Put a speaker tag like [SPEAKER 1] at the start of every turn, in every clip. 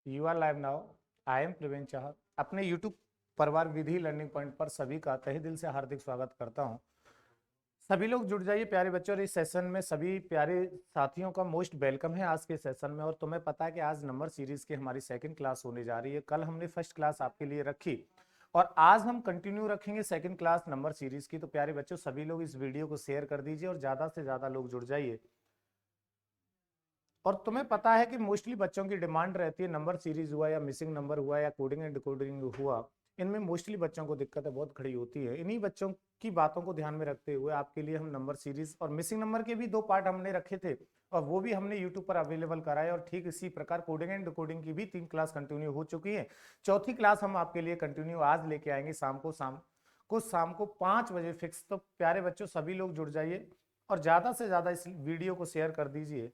[SPEAKER 1] You are live now. I am Praveen Chahat. अपने YouTube परिवार विधि learning point पर सभी का तहे दिल से हार्दिक स्वागत करता हूं। सभी लोग जुड़ जाइए प्यारे बच्चों, और इस सेशन में सभी प्यारे साथियों का मोस्ट वेलकम है आज के सेशन में। और तुम्हें पता है कि आज नंबर सीरीज की हमारी सेकंड क्लास होने जा रही है। कल हमने फर्स्ट क्लास आपके लिए रखी और आज हम कंटिन्यू रखेंगे सेकंड क्लास नंबर सीरीज की। तो प्यारे बच्चों, सभी लोग इस वीडियो को शेयर कर दीजिए और ज्यादा से ज्यादा लोग जुड़ जाइए। और तुम्हें पता है कि मोस्टली बच्चों की डिमांड रहती है, नंबर सीरीज हुआ या मिसिंग नंबर हुआ या कोडिंग एंड डिकोडिंग हुआ, इनमें मोस्टली बच्चों को दिक्कतें बहुत खड़ी होती है। इन्हीं बच्चों की बातों को ध्यान में रखते हुए आपके लिए हम नंबर सीरीज और मिसिंग नंबर के भी 2 पार्ट हमने रखे थे और वो भी हमने यूट्यूब पर अवेलेबल कराए। और ठीक इसी प्रकार कोडिंग एंड डिकोडिंग की भी 3 क्लास कंटिन्यू हो चुकी है। चौथी क्लास हम आपके लिए कंटिन्यू आज लेके आएंगे शाम को 5 बजे फिक्स। तो प्यारे बच्चों, सभी लोग जुड़ जाइए और ज्यादा से ज्यादा इस वीडियो को शेयर कर दीजिए।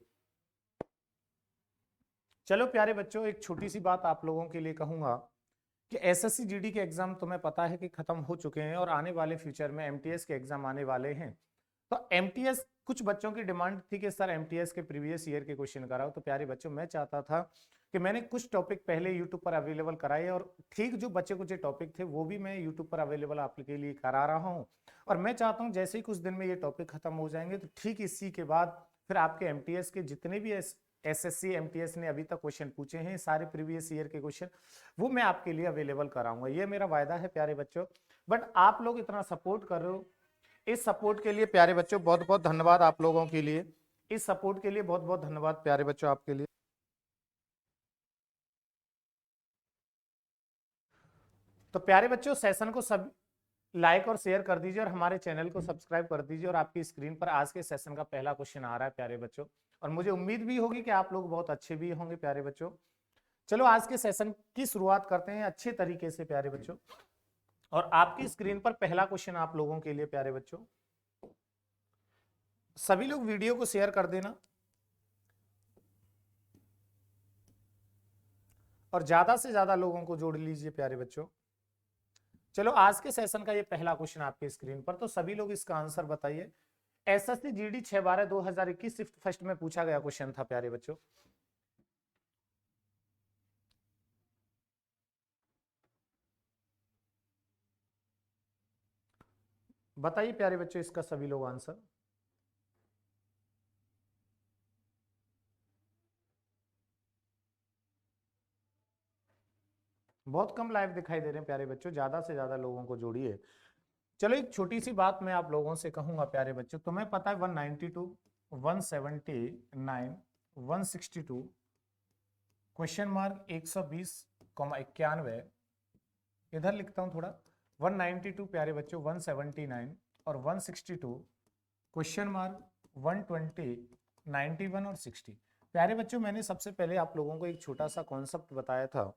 [SPEAKER 1] चलो प्यारे बच्चों, एक छोटी सी बात आप लोगों के लिए कहूंगा कि एसएससी जीडी के एग्जाम तुम्हें पता है कि खत्म हो चुके हैं और आने वाले फ्यूचर में एमटीएस के एग्जाम आने वाले हैं। तो एमटीएस, कुछ बच्चों की डिमांड थी कि सर एमटीएस के प्रीवियस ईयर के क्वेश्चन कराओ। तो प्यारे बच्चों, मैं चाहता था कि मैंने कुछ टॉपिक पहले यूट्यूब पर अवेलेबल कराए और ठीक जो बच्चे कुछ टॉपिक थे वो भी मैं यूट्यूब पर अवेलेबल आपके लिए करा रहा हूँ। और मैं चाहता हूँ जैसे ही कुछ दिन में ये टॉपिक खत्म हो जाएंगे तो ठीक इसी के बाद फिर आपके एमटीएस के जितने भी एसएससी एमटीएस ने अभी तक क्वेश्चन पूछे हैं, सारे प्रीवियस ईयर के क्वेश्चन वो मैं आपके लिए अवेलेबल कराऊंगा। ये मेरा वायदा है प्यारे बच्चों। बट आप लोग इतना सपोर्ट कर रहे हो, इस सपोर्ट के लिए प्यारे बच्चों बहुत बहुत धन्यवाद आप लोगों के लिए। इस सपोर्ट के लिए बहुत बहुत धन्यवाद प्यारे बच्चों आपके लिए। तो प्यारे बच्चों, सेशन को सब लाइक और शेयर कर दीजिए और हमारे चैनल को सब्सक्राइब कर दीजिए। और आपकी स्क्रीन पर आज के सेशन का पहला क्वेश्चन आ रहा है प्यारे बच्चों, और मुझे उम्मीद भी होगी कि आप लोग बहुत अच्छे भी होंगे प्यारे बच्चों। चलो आज के सेशन की शुरुआत करते हैं अच्छे तरीके से प्यारे बच्चों। और आपकी स्क्रीन पर पहला क्वेश्चन आप लोगों के लिए प्यारे बच्चों, सभी लोग वीडियो को शेयर कर देना और ज्यादा से ज्यादा लोगों को जोड़ लीजिए प्यारे बच्चों। चलो आज के सेशन का ये पहला क्वेश्चन आपके स्क्रीन पर, तो सभी लोग इसका आंसर बताइए। एसएससी जीडी 6/12/2021 शिफ्ट फर्स्ट में पूछा गया क्वेश्चन था प्यारे बच्चों। बताइए प्यारे बच्चों इसका सभी लोग आंसर। बहुत कम लाइव दिखाई दे रहे हैं प्यारे बच्चों, ज्यादा से ज्यादा लोगों को जोड़िए। चलो एक छोटी सी बात मैं आप लोगों से कहूंगा प्यारे बच्चों, तुम्हें पता है 192, 179, 162, क्वेश्चन मार्क 120,91, इधर लिखता हूं थोड़ा, 192 प्यारे बच्चों, 179 और 162, क्वेश्चन मार्क 120, 91 और 60। प्यारे बच्चों, मैंने सबसे पहले आप लोगों को एक छोटा सा कॉन्सेप्ट बताया था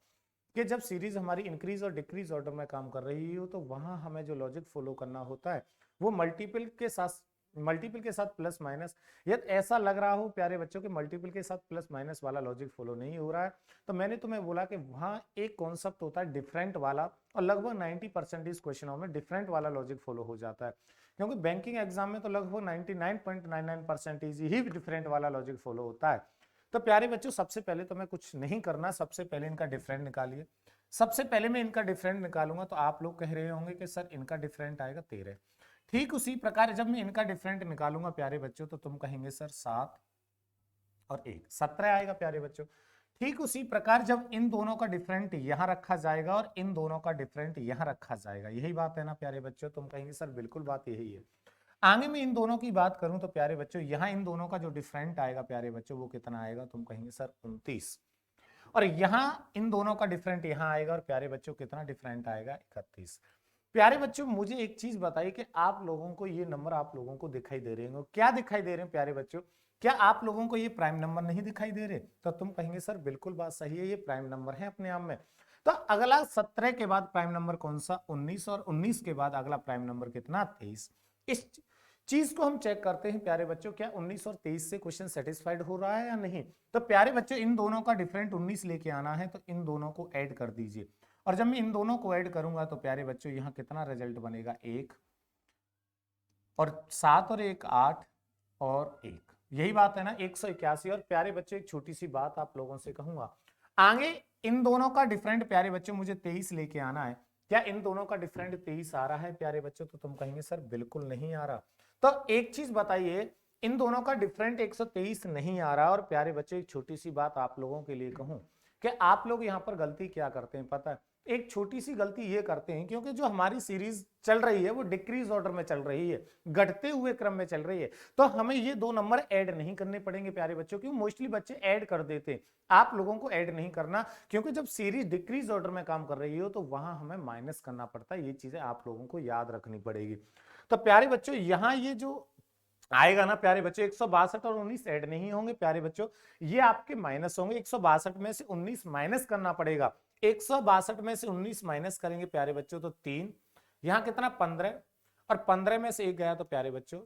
[SPEAKER 1] कि जब सीरीज हमारी इंक्रीज और डिक्रीज ऑर्डर में काम कर रही हो तो वहां हमें जो लॉजिक फॉलो करना होता है वो मल्टीपल के साथ प्लस माइनस। यदि ऐसा लग रहा हो प्यारे बच्चों कि मल्टीपल के साथ प्लस माइनस वाला लॉजिक फॉलो नहीं हो रहा है, तो मैंने तुम्हें बोला कि वहां एक कॉन्सेप्ट होता है डिफरेंट वाला, और लगभग 90% क्वेश्चनों में डिफरेंट वाला लॉजिक फॉलो हो जाता है। क्योंकि बैंकिंग एग्जाम में तो लगभग 99.99% ही डिफरेंट वाला लॉजिक फॉलो होता है। तो प्यारे बच्चों, सबसे पहले तो मैं कुछ नहीं करना, सबसे पहले इनका डिफरेंट निकालिए। सबसे पहले मैं इनका डिफरेंट निकालूंगा तो आप लोग कह रहे होंगे कि सर इनका डिफरेंट आएगा 13। ठीक उसी प्रकार जब मैं इनका डिफरेंट निकालूंगा प्यारे बच्चों तो तुम कहेंगे सर 7 और 1 17 आएगा प्यारे बच्चों। ठीक उसी प्रकार जब इन दोनों का डिफरेंट यहां रखा जाएगा और इन दोनों का डिफरेंट यहां रखा जाएगा, यही बात है ना प्यारे बच्चों। तुम कहेंगे सर बिल्कुल बात यही है। आगे में इन दोनों की बात करूं तो प्यारे बच्चों, यहाँ इन दोनों का जो डिफरेंट आएगा प्यारे बच्चों वो कितना आएगा, तुम कहेंगे सर 29। और यहाँ इन दोनों का डिफरेंट यहाँ आएगा और प्यारे बच्चों कितना डिफरेंट आएगा, 31। प्यारे बच्चों, मुझे एक चीज बताइए कि आप लोगों को ये नंबर आप लोगों को दिखाई दे रहे हैं, क्या दिखाई दे रहे हैं प्यारे बच्चों? क्या आप लोगों को ये प्राइम नंबर नहीं दिखाई दे रहे? तो तुम कहेंगे सर बिल्कुल बात सही है, ये प्राइम नंबर है अपने आप में। तो अगला 17 के बाद प्राइम नंबर कौन सा, 19, और 19 के बाद अगला प्राइम नंबर कितना, 23। इस चीज को हम चेक करते हैं प्यारे बच्चों, क्या 19 और 23 से क्वेश्चन सेटिस्फाइड हो रहा है या नहीं। तो प्यारे बच्चों, इन दोनों का डिफरेंट 19 लेके आना है तो इन दोनों को ऐड कर दीजिए। और जब मैं इन दोनों को ऐड करूंगा तो प्यारे बच्चों यहाँ कितना रिजल्ट बनेगा, 1 और 7 और 1 8 और 1, यही बात है ना, 181। और प्यारे बच्चों, एक छोटी सी बात आप लोगों से कहूंगा, आगे इन दोनों का डिफरेंट प्यारे बच्चों मुझे 23 लेके आना है। क्या इन दोनों का डिफरेंट 23 आ रहा है प्यारे बच्चों? तो तुम कहेंगे सर बिल्कुल नहीं आ रहा। तो एक चीज बताइए, इन दोनों का डिफरेंट 123 नहीं आ रहा। और प्यारे बच्चों एक छोटी सी बात आप लोगों के लिए कहूं कि आप लोग यहां पर गलती क्या करते हैं पता है? एक छोटी सी गलती ये करते हैं, क्योंकि जो हमारी सीरीज चल रही है वो डिक्रीज ऑर्डर में चल रही है, घटते हुए क्रम में चल रही है, तो हमें ये 2 नंबर ऐड नहीं करने पड़ेंगे प्यारे बच्चों, क्योंकि मोस्टली बच्चे ऐड कर देते हैं। आप लोगों को ऐड नहीं करना, क्योंकि जब सीरीज डिक्रीज ऑर्डर में काम कर रही हो तो वहां हमें माइनस करना पड़ता है। ये चीजें आप लोगों को याद रखनी पड़ेगी। तो प्यारे बच्चों यहां ये जो आएगा ना प्यारे बच्चों, 162 और 19 ऐड नहीं होंगे प्यारे बच्चों, ये आपके माइनस होंगे। 162 में से 19 माइनस करना पड़ेगा। 162 में से 19 माइनस करेंगे प्यारे बच्चों तो 3, यहां कितना 15, और 15 में से 1 गया तो प्यारे बच्चों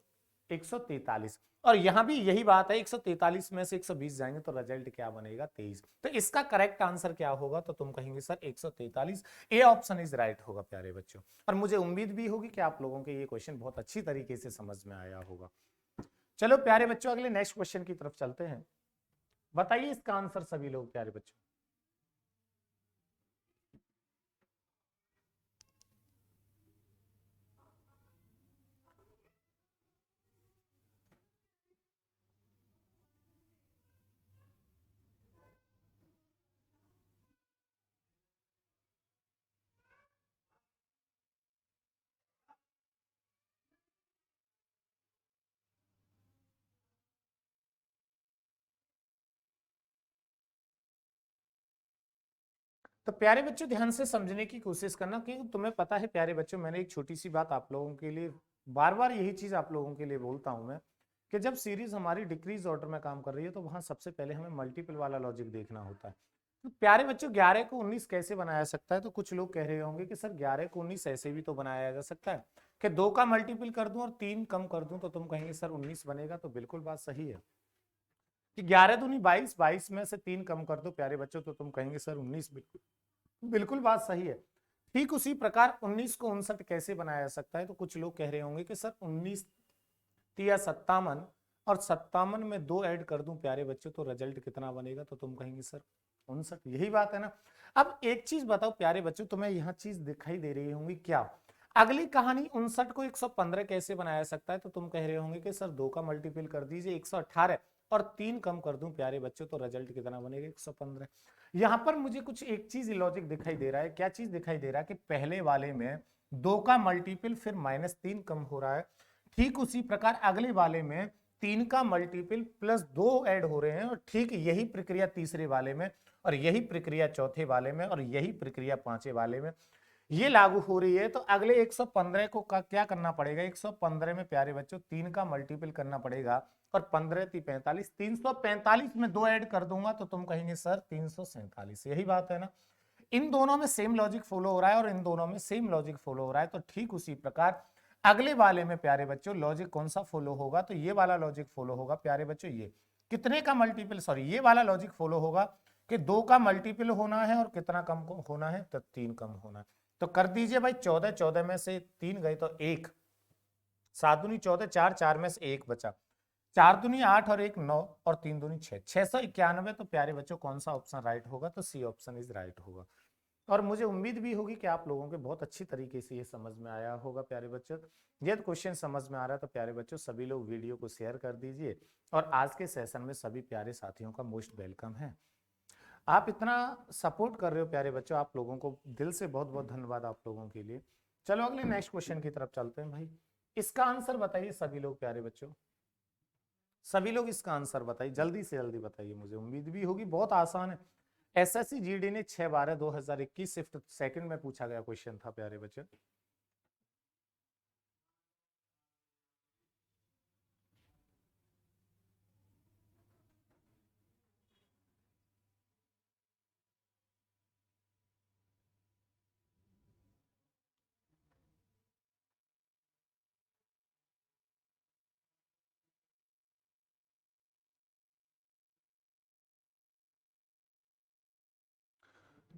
[SPEAKER 1] 143। और यहां भी यही बात है, 143 में से 120 जाएंगे तो रिजल्ट क्या बनेगा 23। तो इसका करेक्ट आंसर क्या होगा? तो तुम कहेंगे sir 143, A option is right होगा प्यारे बच्चों। और मुझे उम्मीद भी होगी कि आप लोगों के ये क्वेश्चन बहुत अच्छी तरीके से समझ में आया होगा। चलो प्यारे बच्चों अगले नेक्स्ट क्वेश्चन की तरफ चलते हैं। बताइए इसका आंसर सभी लोग प्यारे बच्चों। तो प्यारे बच्चों ध्यान से समझने की कोशिश करना, क्योंकि तुम्हें पता है प्यारे बच्चों, मैंने एक छोटी सी बात आप लोगों के लिए बार बार यही चीज आप लोगों के लिए बोलता हूं मैं, कि जब सीरीज हमारी डिक्रीज ऑर्डर में काम कर रही है तो वहां सबसे पहले हमें मल्टीपल वाला लॉजिक देखना होता है। तो प्यारे बच्चों 11 को 19 कैसे बनाया सकता है? तो कुछ लोग कह रहे होंगे कि सर 11 को 19 ऐसे भी तो बनाया जा सकता है कि 2 का मल्टीपल कर दूं और 3 कम कर दूं तो तुम कहेंगे सर 19 बनेगा। तो बिल्कुल बात सही है कि 11 दूनी 22, 22 में से 3 कम कर दो प्यारे बच्चों तो तुम कहेंगे सर 19। बिल्कुल बिल्कुल बात सही है। ठीक उसी प्रकार 19 को 59 कैसे बनाया जा सकता है? तो कुछ लोग कह रहे होंगे कि सर 19 या 57, और 57 में 2 ऐड कर दूं प्यारे बच्चों तो रिजल्ट कितना बनेगा? तो तुम कहेंगे सर 59। यही बात है ना। अब एक चीज बताओ प्यारे बच्चों, तुम्हें यहां चीज दिखाई दे रही होंगी क्या? अगली कहानी 59 को 115 कैसे बनाया सकता है? तो तुम कह रहे होंगे कि सर 2 का मल्टीपल कर दीजिए 118, और 3 कम कर दूं प्यारे बच्चों तो रिजल्ट कितना बनेगा 115। यहां पर मुझे कुछ एक चीज लॉजिक दिखाई दे रहा है। क्या चीज दिखाई दे रहा है? कि पहले वाले में 2 का मल्टीपल फिर -3 कम हो रहा है, ठीक उसी प्रकार अगले वाले में 3 का मल्टीपल प्लस 2 ऐड हो रहे हैं, और ठीक यही प्रक्रिया तीसरे वाले में, और यही प्रक्रिया चौथे वाले में, और यही प्रक्रिया पांचवें वाले में ये लागू हो रही है। तो अगले 115 को क्या करना पड़ेगा? 115 में प्यारे बच्चों 3 का मल्टीपल करना पड़ेगा, और 15 × 45, 345 में 2 ऐड कर दूंगा तो तुम कहेंगे सर 347। यही बात है ना। इन दोनों में सेम लॉजिक फॉलो हो रहा है, और इन दोनों में सेम लॉजिक फॉलो हो रहा है। तो ठीक उसी प्रकार अगले वाले में प्यारे बच्चों लॉजिक कौन सा फॉलो होगा? तो ये वाला लॉजिक फॉलो होगा प्यारे बच्चों। ये कितने का मल्टीपल, सॉरी ये वाला लॉजिक फॉलो होगा कि 2 का मल्टीपल होना है, और कितना कम होना है? तो 3 कम होना है। तो कर दीजिए भाई 14, 14 में से 3 गए तो 1, 7 दूनी 14, 4, 4 में से 1 बचा, 4 दूनी 8 और 1 9, और 3 दूनी 6, 691। तो प्यारे बच्चों कौन सा ऑप्शन राइट होगा? तो सी ऑप्शन इज राइट होगा। और मुझे उम्मीद भी होगी कि आप लोगों के बहुत अच्छी तरीके से ये समझ में आया होगा प्यारे बच्चों। यदि क्वेश्चन समझ में आ रहा है तो प्यारे बच्चों सभी लोग वीडियो को शेयर कर दीजिए। और आज के सेशन में सभी प्यारे साथियों का मोस्ट वेलकम है। आप इतना सपोर्ट कर रहे हो प्यारे बच्चों, आप लोगों को दिल से बहुत बहुत धन्यवाद आप लोगों के लिए। चलो अगले नेक्स्ट क्वेश्चन की तरफ चलते हैं भाई। इसका आंसर बताइए सभी लोग प्यारे बच्चों, सभी लोग इसका आंसर बताइए, जल्दी से जल्दी बताइए, मुझे उम्मीद भी होगी बहुत आसान है। एसएससी जीडी ने 6/12/2021 शिफ्ट सेकंड में पूछा गया क्वेश्चन था प्यारे बच्चों।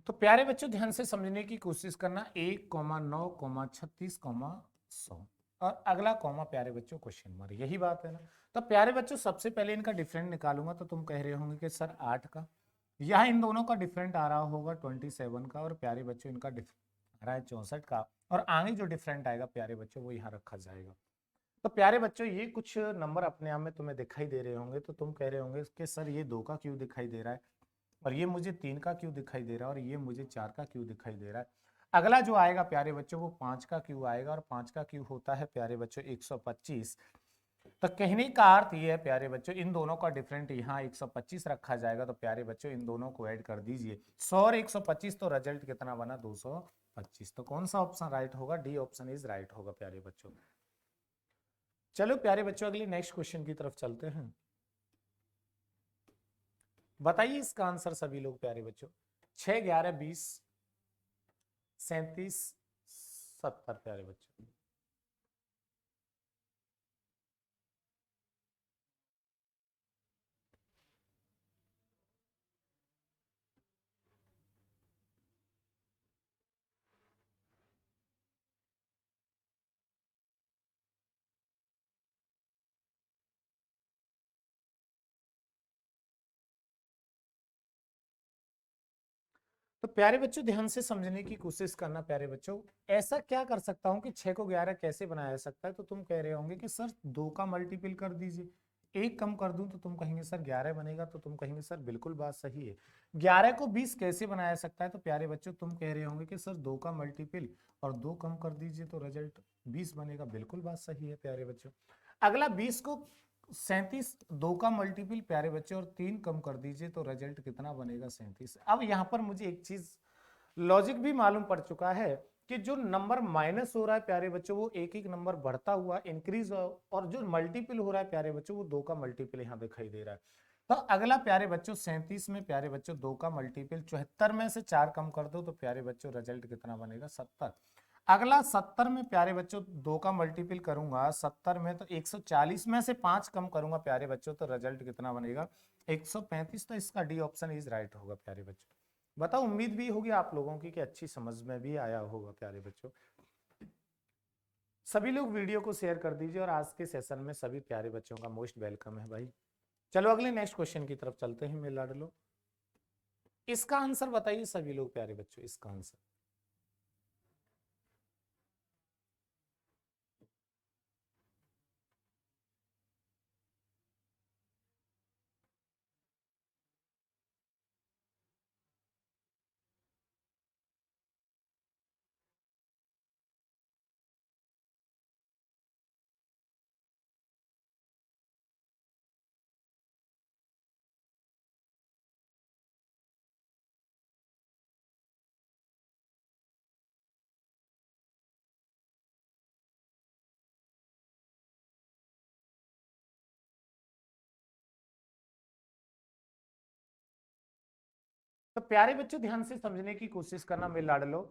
[SPEAKER 1] तो प्यारे बच्चों ध्यान से समझने की कोशिश करना, 1,9,36,100 और अगला कॉमा प्यारे बच्चों क्वेश्चन मार्क, यही बात है ना। तो प्यारे बच्चों सबसे पहले इनका डिफरेंट निकालूंगा तो तुम कह रहे होंगे कि सर 8 का, यहाँ इन दोनों का डिफरेंट आ रहा होगा 27 का, और प्यारे बच्चों इनका डिफरेंट आ रहा है 64 का, और आगे जो डिफरेंट आएगा प्यारे बच्चों वो यहाँ रखा जाएगा। तो प्यारे बच्चों ये कुछ नंबर अपने आप में तुम्हें दिखाई दे रहे होंगे, तो तुम कह रहे होंगे कि सर ये 2 का क्यों दिखाई दे रहा है, और ये मुझे 3 का क्यों दिखाई दे रहा है, और ये मुझे 4 का क्यों दिखाई दे रहा है। अगला जो आएगा प्यारे बच्चों वो 5 का क्यों आएगा, और 5 का क्यों होता है प्यारे बच्चों 125। तो कहने का अर्थ ये है प्यारे बच्चों, इन दोनों का डिफरेंट यहाँ 125 रखा जाएगा। तो प्यारे बच्चों इन दोनों को ऐड कर दीजिए 100 और 125, तो रिजल्ट कितना बना 225। तो कौन सा ऑप्शन राइट होगा, डी ऑप्शन इज राइट होगा प्यारे बच्चों। चलो प्यारे बच्चों अगली नेक्स्ट क्वेश्चन की तरफ चलते हैं। बताइए इसका आंसर सभी लोग प्यारे बच्चों। 6, 11, 20, 37, 70 प्यारे बच्चों। तो प्यारे बच्चों ध्यान से समझने की कोशिश करना प्यारे बच्चों। ऐसा क्या कर सकता हूं कि 6 को 11 कैसे बनाया जा सकता है। तो तुम कह रहे होंगे कि सर 2 का मल्टीपल कर दीजिए, 1 कम कर दूं तो तुम कहेंगे सर 11 बनेगा। तो तुम कहेंगे सर बिल्कुल बात सही है। 11 को 20 कैसे बनाया जा सकता है। तो प्यारे बच्चों तुम कह रहे होंगे कि सर 2 का मल्टीपल और 2 कम कर दीजिए तो रिजल्ट 20 बनेगा। बिल्कुल बात सही है प्यारे बच्चों। अगला 20 को 37, 2 का मल्टीपल प्यारे बच्चे और 3 कम कर दीजिए तो रिजल्ट कितना बनेगा 37। अब यहां पर मुझे एक चीज लॉजिक भी मालूम पड़ चुका है कि जो नंबर माइनस हो रहा है प्यारे बच्चों वो एक एक नंबर बढ़ता हुआ इंक्रीज, और जो मल्टीपल हो रहा है प्यारे बच्चों वो 2 का मल्टीपल यहां दिखाई दे रहा है। तो अगला प्यारे बच्चों 37 में प्यारे बच्चों 2 का मल्टीपल 74 में से 4 कम कर दो तो प्यारे बच्चों रिजल्ट कितना बनेगा 70। अगला 70 में प्यारे बच्चों 2 का मल्टीपल करूंगा 70 में, तो 140 में से 5 कम करूंगा प्यारे बच्चों तो रिजल्ट कितना बनेगा 135। तो इसका डी ऑप्शन इज राइट होगा प्यारे बच्चों। बताओ, उम्मीद भी होगी आप लोगों की कि अच्छी समझ में भी आया होगा प्यारे बच्चों। सभी लोग वीडियो को शेयर कर दीजिए, और आज के सेशन में सभी प्यारे बच्चों का मोस्ट वेलकम है भाई। चलो अगले नेक्स्ट क्वेश्चन की तरफ चलते हैं मेरे लाडलो। इसका आंसर बताइए सभी लोग प्यारे बच्चों, इसका आंसर। तो प्यारे बच्चों ध्यान से समझने की कोशिश करना मेरे लाडलो,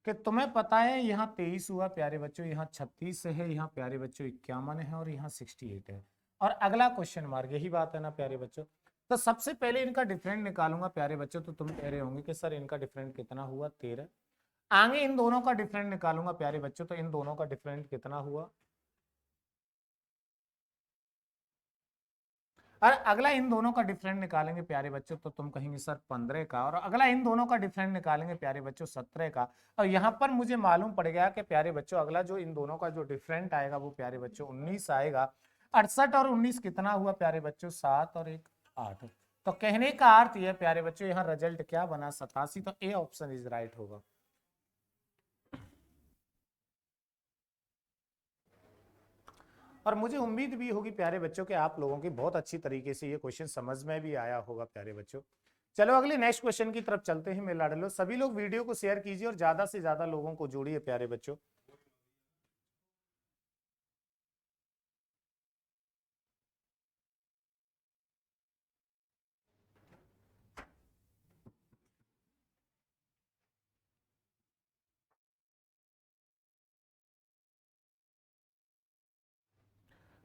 [SPEAKER 1] कि तुम्हें पता है यहाँ 23 हुआ प्यारे बच्चों, यहाँ 36 है, यहाँ प्यारे बच्चों 51 है, और यहाँ 68 है, और अगला क्वेश्चन मार्क। यही बात है ना प्यारे बच्चों। तो सबसे पहले इनका डिफरेंट निकालूंगा प्यारे बच्चों। तो तुम कह रहे होंगे कि सर इनका डिफरेंट कितना हुआ 13। आगे इन दोनों का डिफरेंट निकालूंगा प्यारे बच्चों। तो इन दोनों का डिफरेंट कितना हुआ, और अगला इन दोनों का डिफरेंट निकालेंगे प्यारे बच्चों। तो तुम कहेंगे सर 15 का, और अगला इन दोनों का डिफरेंट निकालेंगे प्यारे बच्चों 17 का। और यहाँ पर मुझे मालूम पड़ गया कि प्यारे बच्चों अगला जो इन दोनों का जो डिफरेंट आएगा वो प्यारे बच्चों 19 आएगा। 68 और 19 कितना हुआ प्यारे बच्चों 7 और 1 8। तो कहने का अर्थ यह प्यारे बच्चों यहाँ रिजल्ट क्या बना 87। तो ए ऑप्शन इज राइट होगा। और मुझे उम्मीद भी होगी प्यारे बच्चों कि आप लोगों की बहुत अच्छी तरीके से ये क्वेश्चन समझ में भी आया होगा प्यारे बच्चों। चलो अगले नेक्स्ट क्वेश्चन की तरफ चलते हैं मेरे लाडलो। सभी लोग वीडियो को शेयर कीजिए और ज्यादा से ज्यादा लोगों को जोड़िए प्यारे बच्चों।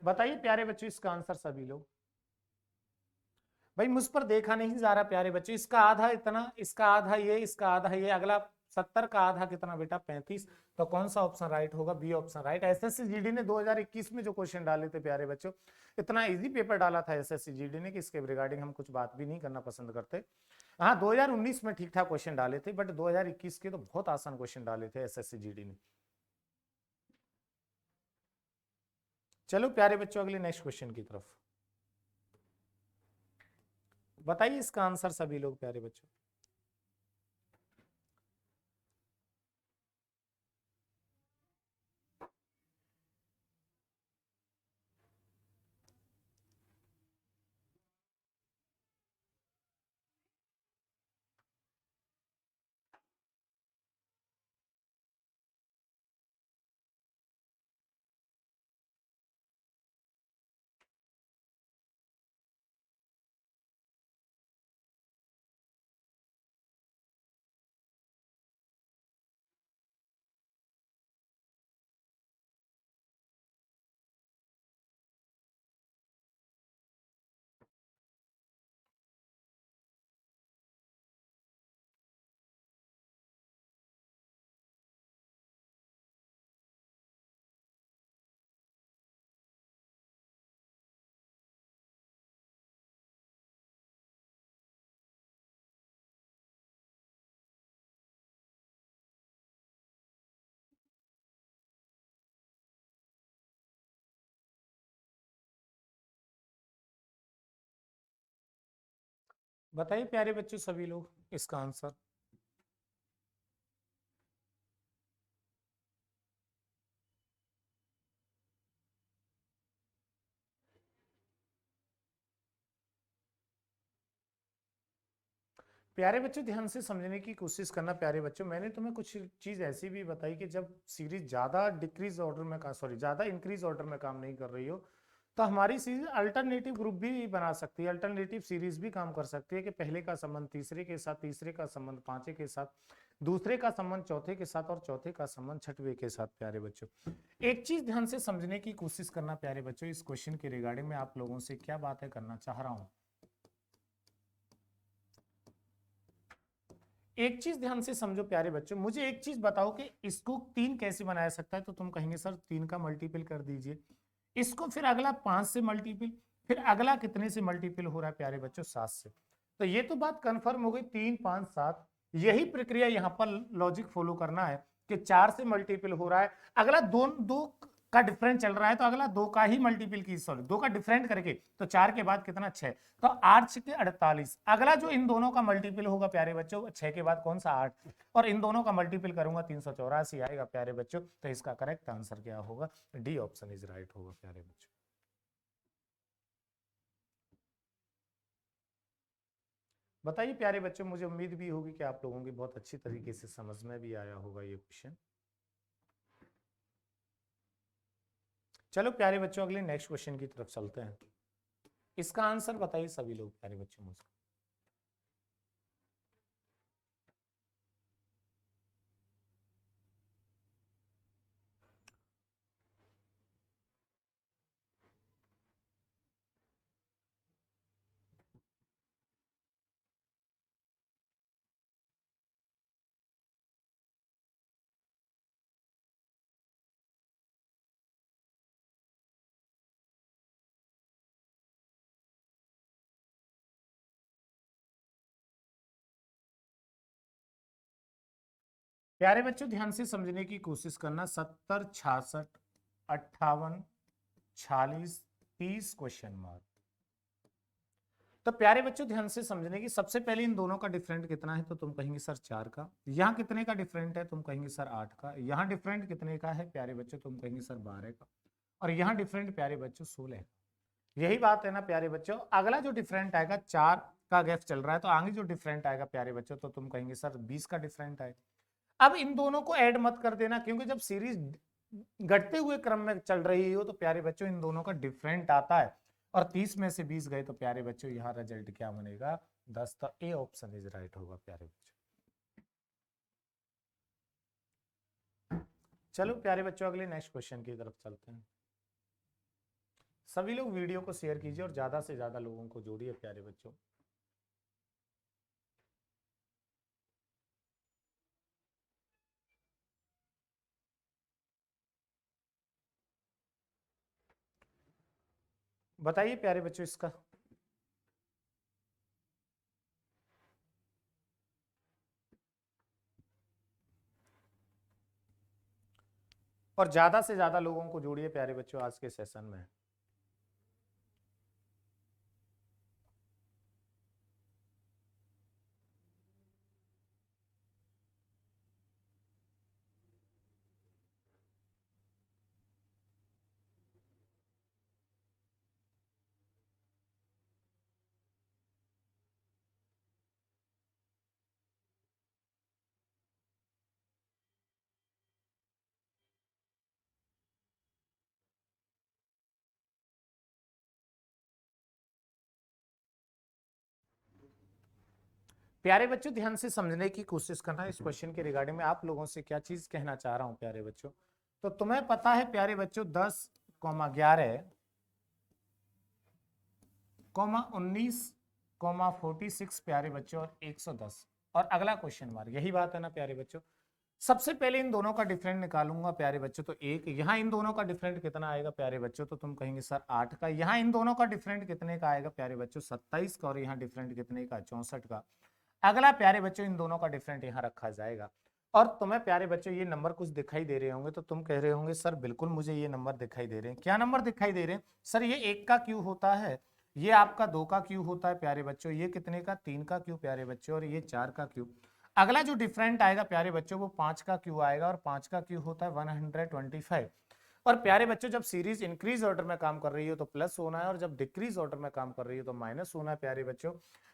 [SPEAKER 1] बताइए प्यारे बच्चों इसका आंसर सभी लोग। भाई मुझ पर देखा नहीं जा रहा प्यारे बच्चों। इसका आधा इतना, इसका आधा ये, इसका आधा ये, अगला 70 का आधा कितना बेटा 35। तो कौन सा ऑप्शन राइट होगा? B option right. SSC GD ने 2021 में जो क्वेश्चन डाले थे प्यारे बच्चों, इतना इजी पेपर डाला था एसएससी जीडी ने कि इसके रिगार्डिंग हम कुछ बात भी नहीं करना पसंद करते। हाँ 2019 में ठीक ठाक क्वेश्चन डाले थे, बट 2021 के तो बहुत आसान क्वेश्चन डाले थे एसएससी जीडी ने। चलो प्यारे बच्चों अगले नेक्स्ट क्वेश्चन की तरफ बताइए इसका आंसर सभी लोग प्यारे बच्चों। बताइए प्यारे बच्चों सभी लोग इसका आंसर। प्यारे बच्चों ध्यान से समझने की कोशिश करना प्यारे बच्चों। मैंने तुम्हें कुछ चीज ऐसी भी बताई कि जब सीरीज ज्यादा डिक्रीज ऑर्डर में ज्यादा इंक्रीज ऑर्डर में काम नहीं कर रही हो, तो हमारी सीरीज अल्टरनेटिव ग्रुप भी बना सकती है, अल्टरनेटिव सीरीज भी काम कर सकती है कि पहले का संबंध तीसरे के साथ, तीसरे का संबंध पांचवे के साथ, दूसरे का संबंध चौथे के साथ और चौथे का संबंध छठवें के साथ। प्यारे बच्चों एक चीज ध्यान से समझने की कोशिश करना प्यारे बच्चों, इस क्वेश्चन के रिगार्डिंग में आप लोगों से क्या बातें करना चाह रहा हूं। एक चीज ध्यान से समझो प्यारे बच्चों, मुझे एक चीज बताओ कि इसको 3 कैसे बनाया सकता है, तो तुम कहेंगे सर 3 का मल्टीपल कर दीजिए, इसको फिर अगला 5 से मल्टीपल, फिर अगला कितने से मल्टीपल हो रहा है प्यारे बच्चों 7 से। तो ये तो बात कंफर्म हो गई 3 5 7। यही प्रक्रिया यहां पर लॉजिक फॉलो करना है कि 4 से मल्टीपल हो रहा है, अगला दो का डिफरेंस चल रहा है, तो अगला 2 का ही मल्टीपल की, सॉरी 2 का डिफरेंट करके, तो 4 के बाद कितना 6, तो 8 6 48। अगला जो इन दोनों का मल्टीपल होगा प्यारे बच्चों 6 के बाद कौन सा 8, और इन दोनों का मल्टीपल करूंगा 384 आएगा प्यारे बच्चों। तो इसका करेक्ट आंसर क्या होगा? डी ऑप्शन इज राइट होगा प्यारे बच्चों। बताइए प्यारे बच्चों, मुझे उम्मीद भी होगी कि आप लोगों की बहुत अच्छी तरीके से समझ में भी आया होगा ये क्वेश्चन। चलो प्यारे बच्चों अगले नेक्स्ट क्वेश्चन की तरफ चलते हैं। इसका आंसर बताइए सभी लोग प्यारे बच्चों मुझे। प्यारे बच्चों ध्यान से समझने की कोशिश करना। 70 66 58 46 30 क्वेश्चन मार्क। तो प्यारे बच्चों ध्यान से समझने की, सबसे पहले इन दोनों का डिफरेंट कितना है, तो तुम कहेंगे सर 4 का। यहाँ कितने का डिफरेंट है, तुम कहेंगे सर 8 का। यहाँ डिफरेंट कितने का है प्यारे बच्चों, तुम कहेंगे सर 12 का। और यहाँ डिफरेंट प्यारे बच्चों 16 का। यही बात है ना प्यारे बच्चों। अगला जो डिफरेंट आएगा 4 का गैप चल रहा है, तो आगे जो डिफरेंट आएगा प्यारे बच्चों, तो तुम कहेंगे सर 20 का डिफरेंट आएगा। अब इन दोनों को ऐड मत कर देना, क्योंकि जब सीरीज घटते हुए क्रम में चल रही हो तो प्यारे बच्चों इन दोनों का डिफरेंट आता है, और 30 में से 20 गए तो प्यारे बच्चों यहाँ रिजल्ट क्या बनेगा? 10। तो ए ऑप्शन इज राइट होगा प्यारे बच्चों। चलो प्यारे बच्चों अगले नेक्स्ट क्वेश्चन की तरफ चलते हैं। सभी लोग वीडियो को शेयर कीजिए और ज्यादा से ज्यादा लोगों को जोड़िए प्यारे बच्चों। बताइए प्यारे बच्चों इसका। और ज्यादा से ज्यादा लोगों को जोड़िए प्यारे बच्चों आज के सेशन में। प्यारे बच्चों ध्यान से समझने की कोशिश करना इस क्वेश्चन के रिगार्डिंग में आप लोगों से क्या चीज कहना चाह रहा हूं प्यारे बच्चों। तो तुम्हें पता है प्यारे बच्चों 10,11, 19, 46 प्यारे बच्चों और 110 और अगला क्वेश्चन मार्क, यही बात है ना प्यारे बच्चों। सबसे पहले इन दोनों का डिफरेंट निकालूंगा प्यारे बच्चों, तो एक यहाँ इन दोनों का डिफरेंट कितना आएगा प्यारे बच्चों, तो तुम कहेंगे सर 8 का। यहाँ इन दोनों का डिफरेंट कितने का आएगा प्यारे बच्चों, 27 का। और यहाँ डिफरेंट कितने का, 64 का। अगला प्यारे बच्चों इन दोनों का डिफरेंट यहाँ रखा जाएगा। और तुम्हें प्यारे बच्चों ये नंबर कुछ दिखाई दे रहे होंगे, तो तुम कह रहे होंगे सर बिल्कुल मुझे ये नंबर दिखाई दे रहे हैं। क्या नंबर दिखाई दे रहे हैं सर, ये 1 का क्यू होता है, ये आपका 2 का क्यू होता है प्यारे बच्चों, ये कितने का, 3 का क्यू प्यारे बच्चों, और ये 4 का क्यू। अगला जो डिफरेंट आएगा प्यारे बच्चों वो 5 का क्यू आएगा, और 5 का क्यू होता है 125। और प्यारे बच्चों जब सीरीज इंक्रीज ऑर्डर में काम कर रही हो तो प्लस होना है, और जब डिक्रीज ऑर्डर में काम कर रही हो तो माइनस होना है प्यारे बच्चों।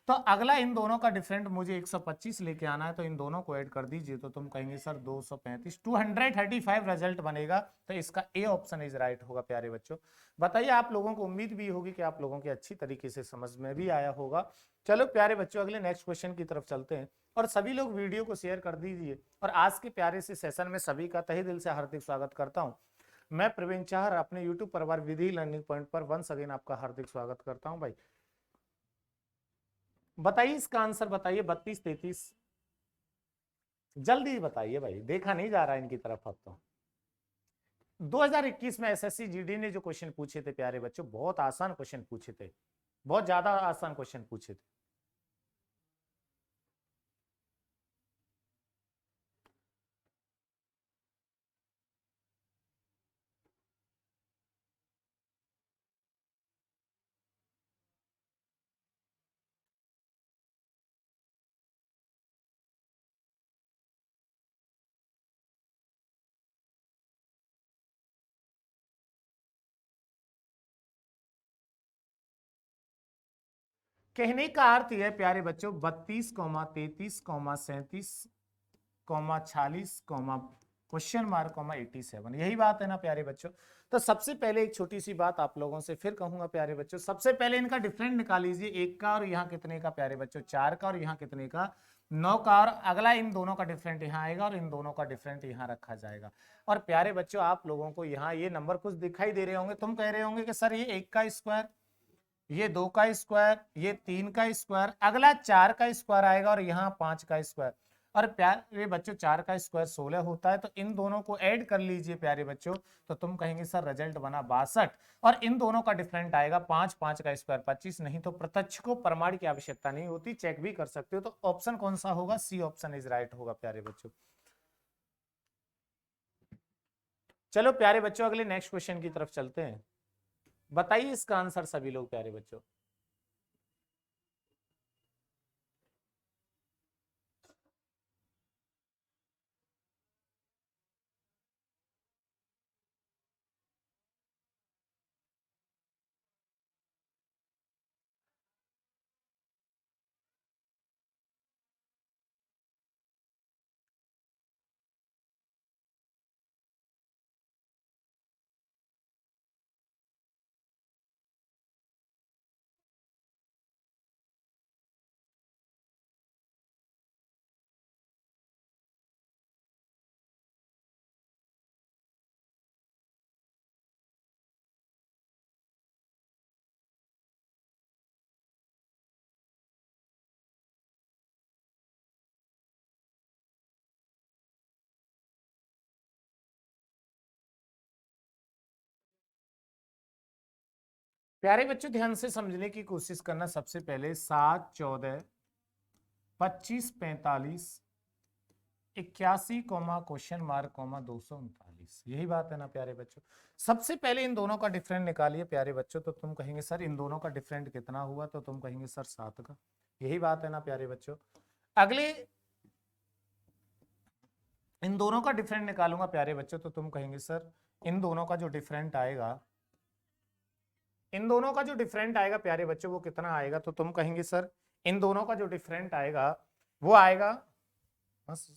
[SPEAKER 1] तो अगला इन दोनों का डिफरेंट मुझे 125 लेके आना है, तो इन दोनों को ऐड कर दीजिए, तो तुम कहेंगे सर 235, 235 रिजल्ट बनेगा। तो इसका ए ऑप्शन इज राइट होगा प्यारे बच्चों। बताइए आप लोगों को उम्मीद भी होगी कि आप लोगों की अच्छी तरीके से समझ में भी आया होगा। चलो प्यारे बच्चों अगले नेक्स्ट क्वेश्चन की तरफ चलते हैं, और सभी लोग वीडियो को शेयर कर दीजिए। और आज के प्यारे से सेशन में सभी का तहे दिल से हार्दिक स्वागत करता हूं। मैं प्रवीण चाहर अपने YouTube परिवार विधि लर्निंग पॉइंट पर वंस अगेन आपका हार्दिक स्वागत करता हूं भाई। बताइए इसका आंसर बताइए, 32, 33। जल्दी बताइए भाई, देखा नहीं जा रहा इनकी तरफ अब तो। 2021 में एसएससी जीडी ने जो क्वेश्चन पूछे थे प्यारे बच्चों, बहुत आसान क्वेश्चन पूछे थे, बहुत ज्यादा आसान क्वेश्चन पूछे थे। कहने का अर्थ यह प्यारे बच्चों 32, 33, 37, 46, क्वेश्चन मार्क, 87, यही बात है ना प्यारे बच्चों। तो सबसे पहले एक छोटी सी बात आप लोगों से फिर कहूंगा प्यारे बच्चों, सबसे पहले इनका डिफरेंट निकाल लीजिए, 1 का और यहाँ कितने का प्यारे बच्चों, 4 का, और यहाँ कितने का, 9 का। और अगला इन दोनों का डिफरेंट यहाँ आएगा, और इन दोनों का डिफरेंट यहाँ रखा जाएगा। और प्यारे बच्चों आप लोगों को यहाँ ये नंबर कुछ दिखाई दे रहे होंगे, तुम कह रहे होंगे कि सर ये 1 का स्क्वायर, ये 2 का स्क्वायर, ये 3 का स्क्वायर, अगला 4 का स्क्वायर आएगा, और यहाँ 5 का स्क्वायर। और प्यारे बच्चों 4 का स्क्वायर 16 होता है, तो इन दोनों को ऐड कर लीजिए प्यारे बच्चों, तो तुम कहेंगे सर रिजल्ट बना 62। और इन दोनों का डिफरेंट आएगा 5, 5 का स्क्वायर 25, नहीं तो प्रत्यक्ष को प्रमाण की आवश्यकता नहीं होती, चेक भी कर सकते हो। तो ऑप्शन कौन सा होगा, सी ऑप्शन इज राइट होगा प्यारे बच्चों। चलो प्यारे बच्चों अगले नेक्स्ट क्वेश्चन की तरफ चलते हैं। बताइए इसका आंसर सभी लोग प्यारे बच्चों। प्यारे बच्चों ध्यान से समझने की कोशिश करना। सबसे पहले 7, 14, 25, 45, 81, क्वेश्चन मार्क, 239, यही बात है ना प्यारे बच्चों। सबसे पहले इन दोनों का डिफरेंट निकालिए प्यारे बच्चों, तो तुम कहेंगे सर इन दोनों का डिफरेंट कितना हुआ, तो तुम कहेंगे सर 7 का। यही बात है ना प्यारे बच्चों। अगले इन दोनों का डिफरेंट निकालूंगा प्यारे बच्चों, तो तुम कहेंगे सर इन दोनों का जो डिफरेंट आएगा, इन दोनों का जो डिफरेंट आएगा प्यारे बच्चों वो कितना आएगा, तो तुम कहेंगे सर इन दोनों का जो डिफरेंट आएगा वो आएगा बस।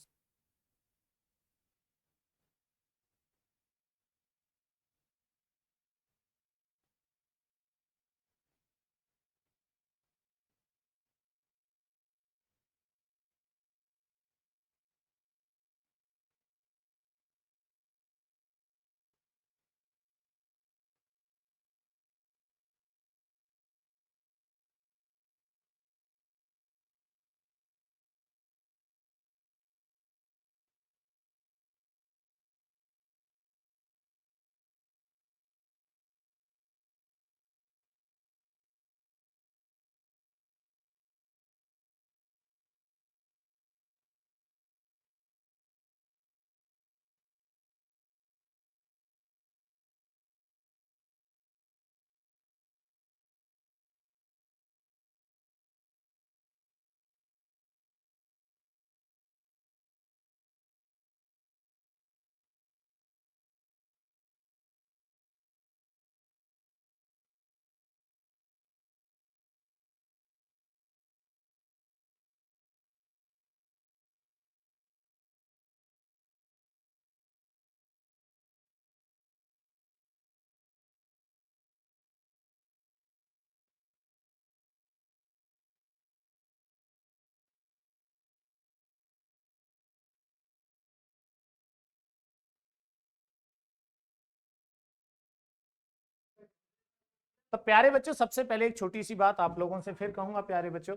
[SPEAKER 1] तो प्यारे बच्चों सबसे पहले एक छोटी सी बात आप लोगों से फिर कहूंगा प्यारे बच्चों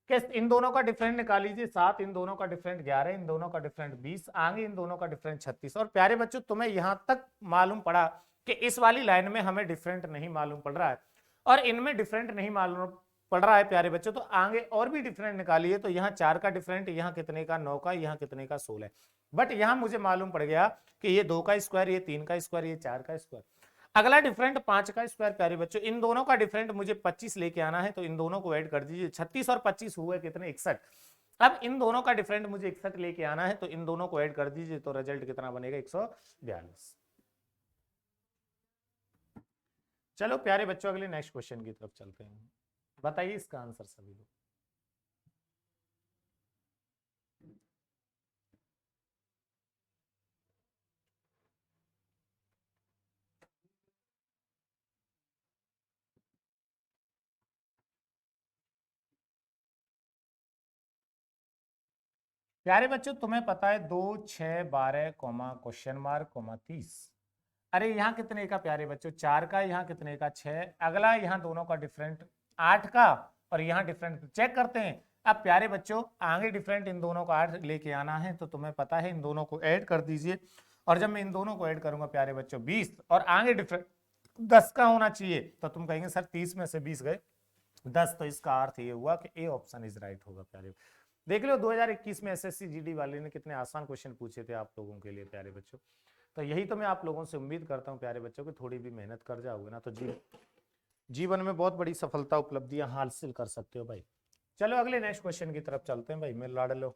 [SPEAKER 1] कि इन दोनों का डिफरेंट निकाल लीजिए 7, इन दोनों का डिफरेंट 11, इन दोनों का डिफरेंट 20, आगे इन दोनों का डिफरेंट 36। और प्यारे बच्चों तुम्हें यहां तक मालूम पड़ा कि इस वाली लाइन में हमें डिफरेंट नहीं मालूम पड़ रहा है और इनमें डिफरेंट नहीं मालूम पड़ रहा है प्यारे बच्चों, तो आगे और भी डिफरेंट निकालिए। तो यहाँ 4 का डिफरेंट, यहाँ कितने का 9 का, यहाँ कितने का 16। बट यहाँ मुझे मालूम पड़ गया कि ये 2 का स्क्वायर, ये 3 का स्क्वायर, ये 4 का स्क्वायर। अगला डिफरेंट 5 का स्क्वायर प्यारे बच्चों, इन दोनों का डिफरेंट मुझे 25 लेके आना है, तो इन दोनों को ऐड कर दीजिए। 36 और 25 हुए कितने, 61। अब इन दोनों का डिफरेंट मुझे 61 लेके आना है, तो इन दोनों को ऐड कर दीजिए, तो रिजल्ट कितना बनेगा, 142। चलो प्यारे बच्चों अगले नेक्स्ट क्वेश्चन की तरफ चलते हैं। बताइए इसका आंसर सभी लोग। प्यारे बच्चों तुम्हें पता है 2, 6, 12, क्वेश्चन मार्क, 30। अरे यहाँ कितने का प्यारे बच्चों, 4 का, यहाँ कितने का 6। अगला यहाँ दोनों का डिफरेंट 8 का, और यहाँ डिफरेंट चेक करते हैं। अब प्यारे बच्चों आगे डिफरेंट इन दोनों का 8 लेके आना है, तो तुम्हें पता है इन दोनों को ऐड कर दीजिए। और जब मैं इन दोनों को ऐड करूंगा प्यारे बच्चों 20, और आगे डिफरेंट 10 का होना चाहिए, तो तुम कहेंगे सर 30 में से 20 गए 10, तो इसका अर्थ ये हुआ कि ए ऑप्शन इज राइट होगा प्यारे। देख लो 2021 में एसएससी जीडी वाले ने कितने आसान क्वेश्चन पूछे थे आप लोगों के लिए प्यारे बच्चों। तो यही तो मैं आप लोगों से उम्मीद करता हूँ प्यारे बच्चों कि थोड़ी भी मेहनत कर जाओगे ना तो जीवन में बहुत बड़ी सफलता उपलब्धियां हासिल कर सकते हो भाई। चलो अगले नेक्स्ट क्वेश्चन की तरफ चलते हैं भाई, मैं लाड़ लो।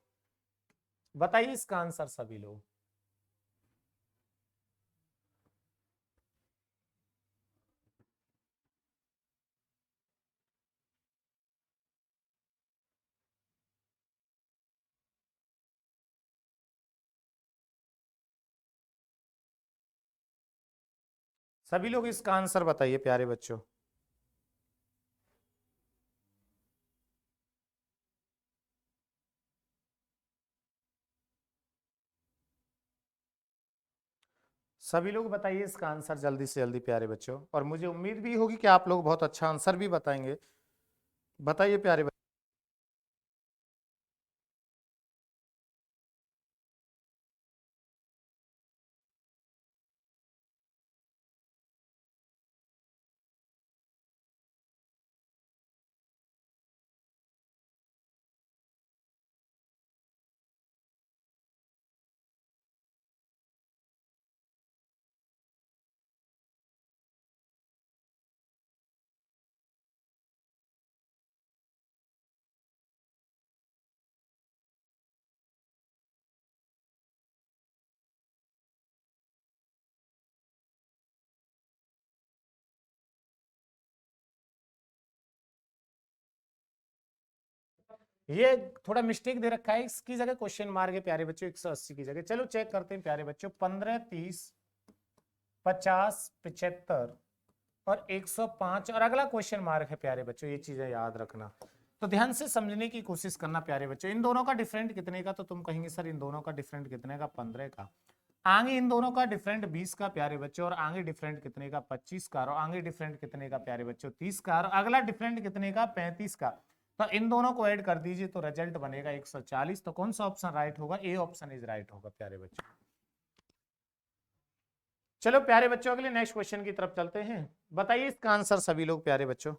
[SPEAKER 1] बताइए इसका आंसर सभी लोग। सभी लोग इसका आंसर बताइए प्यारे बच्चों। सभी लोग बताइए इसका आंसर जल्दी से जल्दी प्यारे बच्चों, और मुझे उम्मीद भी होगी कि आप लोग बहुत अच्छा आंसर भी बताएंगे। बताइए प्यारे बच्चों। ये थोड़ा मिस्टेक दे रखा है, इसकी जगह क्वेश्चन मार्क है प्यारे बच्चों 180 की जगह। चलो चेक करते हैं प्यारे बच्चों, 15, 30, 50, 75 और 105 और अगला क्वेश्चन मार्क है प्यारे बच्चों, ये चीजें याद रखना। तो ध्यान से समझने की कोशिश करना प्यारे बच्चों। इन दोनों का डिफरेंट कितने का, तो तुम कहेंगे सर इन दोनों का डिफरेंट कितने का, 15 का। आगे इन दोनों का डिफरेंट 20 का प्यारे बच्चों, और आगे डिफरेंट कितने का, 25 का, और आगे डिफरेंट कितने का प्यारे बच्चों, 30 का, और अगला डिफरेंट कितने का, 35 का। तो इन दोनों को ऐड कर दीजिए तो रिजल्ट बनेगा 140। तो कौन सा ऑप्शन राइट होगा, ए ऑप्शन इज राइट होगा प्यारे बच्चों। चलो प्यारे बच्चों अगले नेक्स्ट क्वेश्चन की तरफ चलते हैं। बताइए इसका आंसर सभी लोग प्यारे बच्चों।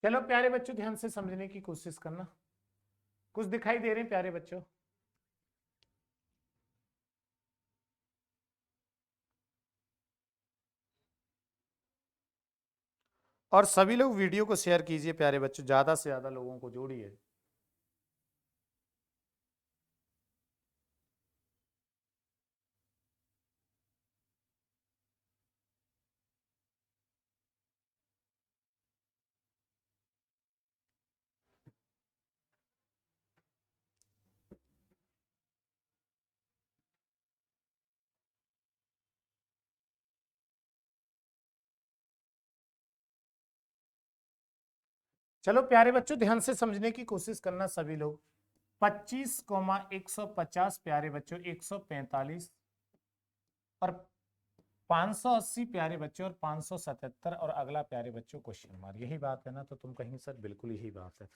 [SPEAKER 1] चलो प्यारे बच्चों ध्यान से समझने की कोशिश करना, कुछ दिखाई दे रहे हैं प्यारे बच्चों। और सभी लोग वीडियो को शेयर कीजिए प्यारे बच्चों, ज्यादा से ज्यादा लोगों को जोड़िए। चलो प्यारे बच्चों ध्यान से समझने की कोशिश करना सभी लोग। 25,150 प्यारे बच्चों 145 और 580 प्यारे बच्चों और 577 और अगला प्यारे बच्चों क्वेश्चन मार्क। यही बात है ना, तो तुम कहेंगे सर बिल्कुल यही बात है।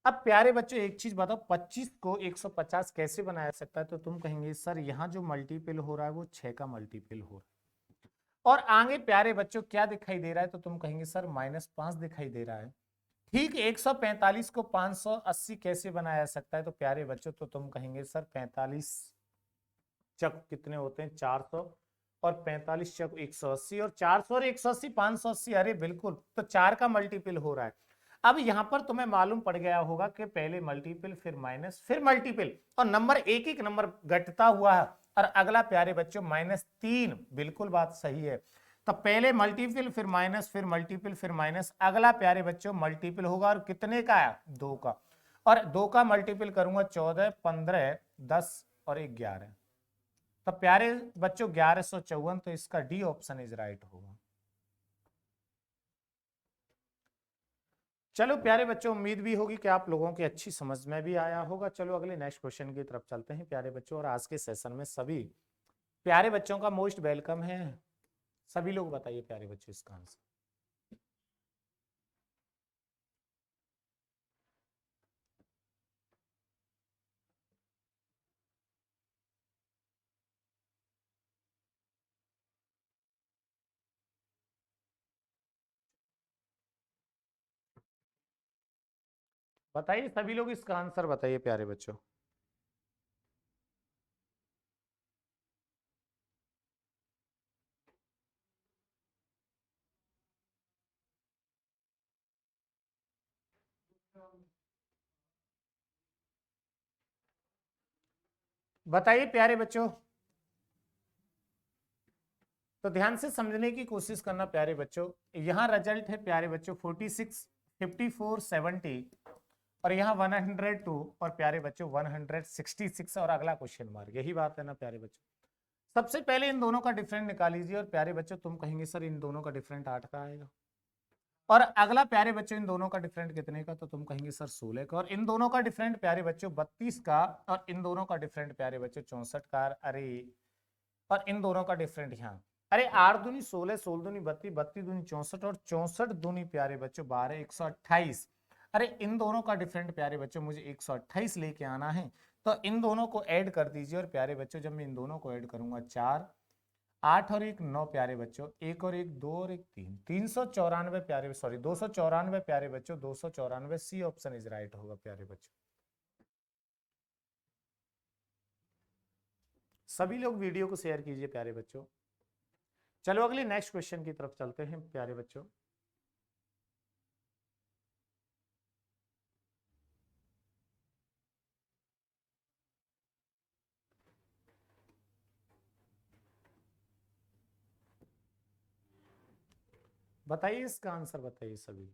[SPEAKER 1] अब प्यारे बच्चों एक चीज बताओ, 25 को 150 कैसे बनाया सकता है, तो तुम कहेंगे सर यहाँ जो मल्टीपल हो रहा है वो 6 का मल्टीपल हो रहा है। और आगे प्यारे बच्चों क्या दिखाई दे रहा है, तो तुम कहेंगे सर -5 दिखाई दे रहा है। ठीक 145 को 580 कैसे बनाया जा सकता है, तो प्यारे बच्चों तो तुम कहेंगे सर 45 चक कितने होते हैं 400 और 45 चक 180 और 400 और 180 580, अरे बिल्कुल, तो 4 का मल्टीपल हो रहा है। अब यहां पर तुम्हें मालूम पड़ गया होगा कि पहले मल्टीपल फिर माइनस फिर मल्टीपल और नंबर एक एक नंबर घटता हुआ है। और अगला प्यारे बच्चों -3, बिल्कुल बात सही है। तो पहले मल्टीपल फिर माइनस फिर मल्टीपल फिर माइनस, अगला प्यारे बच्चों मल्टीपल होगा और कितने का है 2 का, और 2 का मल्टीपल करूंगा 14, 15, 10 और 11। तो प्यारे बच्चों 1154, तो इसका डी ऑप्शन इज राइट होगा। चलो प्यारे बच्चों उम्मीद भी होगी कि आप लोगों की अच्छी समझ में भी आया होगा। चलो अगले नेक्स्ट क्वेश्चन की तरफ चलते हैं प्यारे बच्चों, और आज के सेशन में सभी प्यारे बच्चों का मोस्ट वेलकम है। सभी लोग बताइए प्यारे बच्चों इसका आंसर। बताइए सभी लोग इसका आंसर बताइए प्यारे बच्चों। बताइए प्यारे बच्चों, तो ध्यान से समझने की कोशिश करना प्यारे बच्चों। यहां रिजल्ट है प्यारे बच्चों 46, 54, 70 और यहाँ 102 और प्यारे बच्चों 166 और अगला क्वेश्चन मार्क। यही बात है ना प्यारे बच्चों। सबसे पहले इन दोनों का डिफरेंट निकाल लीजिए, और प्यारे बच्चों तुम कहेंगे सर इन दोनों का डिफरेंट 8 का आएगा। और अगला प्यारे बच्चों इन दोनों का डिफरेंट कितने का, तो तुम कहेंगे सर 16 का। और इन दोनों का डिफरेंट प्यारे बच्चों 32 का, और इन दोनों का डिफरेंट प्यारे बच्चों 64 का। अरे और इन दोनों का डिफरेंट यहाँ, अरे 8 दूनी 16, 16 दूनी 32, 32 दूनी 64 और 64 दूनी प्यारे बच्चों 12, 128। अरे इन दोनों का डिफरेंट प्यारे बच्चों मुझे 128 लेके आना है, तो इन दोनों को ऐड कर दीजिए। और प्यारे बच्चों जब मैं इन दोनों को ऐड करूंगा, 4 8 और 1 9 प्यारे बच्चों, 1 और 1 2 और 1 3, 394 प्यारे, सॉरी 294 प्यारे बच्चों, 294। सी ऑप्शन इज राइट होगा प्यारे बच्चों। सभी लोग वीडियो को शेयर कीजिए प्यारे बच्चों। चलो अगले नेक्स्ट क्वेश्चन की तरफ चलते हैं प्यारे बच्चों। बताइए इसका आंसर, बताइए सभी।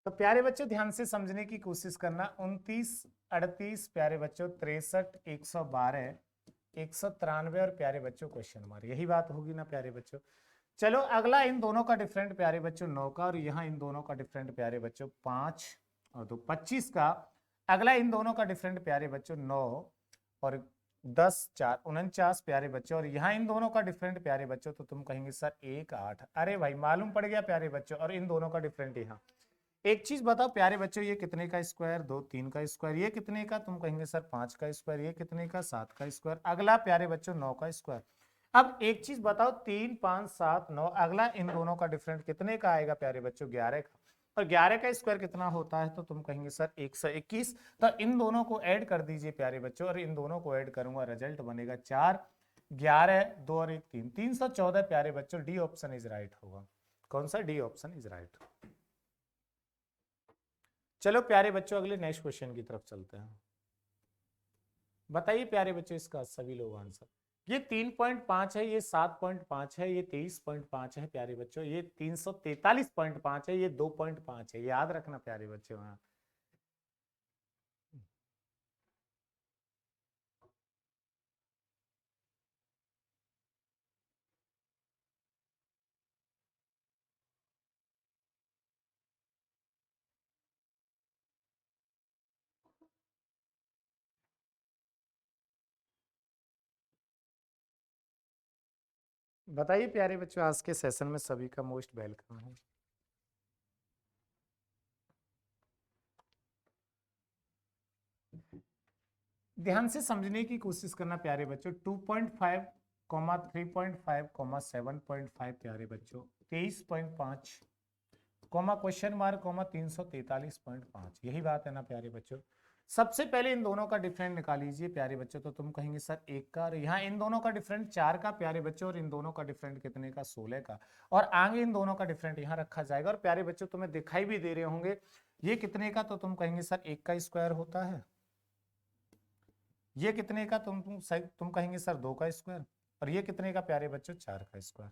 [SPEAKER 1] तो प्यारे बच्चों ध्यान से समझने की कोशिश करना। 29 38 प्यारे बच्चों, 63 112 193 और प्यारे बच्चों क्वेश्चन मार्क, यही बात होगी ना प्यारे बच्चों। चलो अगला इन दोनों का डिफरेंट प्यारे बच्चों 9 का, और यहाँ इन दोनों का डिफरेंट प्यारे बच्चों 5 और 2 25 का। अगला इन दोनों का डिफरेंट प्यारे बच्चों 9 और 10 4 49 प्यारे बच्चों, और यहाँ इन दोनों का डिफरेंट प्यारे बच्चों, तो तुम कहेंगे सर 1 8। अरे भाई मालूम पड़ गया प्यारे बच्चों। और इन दोनों का डिफरेंट यहाँ, एक चीज बताओ प्यारे बच्चों, ये कितने का स्क्वायर, 2 3 का स्क्वायर, ये कितने का, तुम कहेंगे सर 5 का स्क्वायर, ये कितने का, 7 का स्क्वायर। अगला प्यारे बच्चों 9 का स्क्वायर। अब एक चीज बताओ, 3 5 7 9, अगला इन दोनों का डिफरेंट कितने का आएगा प्यारे बच्चों, 11 का। और 11 का स्क्वायर कितना होता है, तो तुम कहेंगे सर 121। तो इन दोनों को ऐड कर दीजिए प्यारे बच्चों, और इन दोनों को ऐड करूंगा, रिजल्ट बनेगा 4 11 2 और 1 3, 314 प्यारे बच्चों। डी ऑप्शन इज राइट होगा। कौन सा, डी ऑप्शन इज राइट। चलो प्यारे बच्चों अगले नेक्स्ट क्वेश्चन की तरफ चलते हैं। बताइए प्यारे बच्चों इसका सभी लोग आंसर। ये 3.5 है, ये 7.5 है, ये 23.5 है प्यारे बच्चों, ये 343.5 है, ये 2.5 है। याद रखना प्यारे बच्चों। हाँ बताइए प्यारे बच्चों, आज के सेशन में सभी का मोस्ट वेलकम है। ध्यान से समझने की कोशिश करना प्यारे बच्चों। 2.5 कॉमा 3.5 कॉमा 7.5 प्यारे बच्चों, 23.5 कॉमा क्वेश्चन मार्क कॉमा 343.5, यही बात है ना प्यारे बच्चों। सबसे पहले इन दोनों का डिफरेंट निकाल लीजिए प्यारे बच्चों। तो तुम कहेंगे सर 1 का, और यहाँ इन दोनों का डिफरेंट 4 का प्यारे बच्चों, और इन दोनों का डिफरेंट कितने का, 16 का। और आगे इन दोनों का डिफरेंट यहाँ रखा जाएगा। और प्यारे बच्चों तुम्हें दिखाई भी दे रहे होंगे ये कितने का, तो तुम कहेंगे सर 1 का स्क्वायर होता है। ये कितने का, तुम कहेंगे सर 2 का स्क्वायर। और ये कितने का प्यारे बच्चों, 4 का स्क्वायर।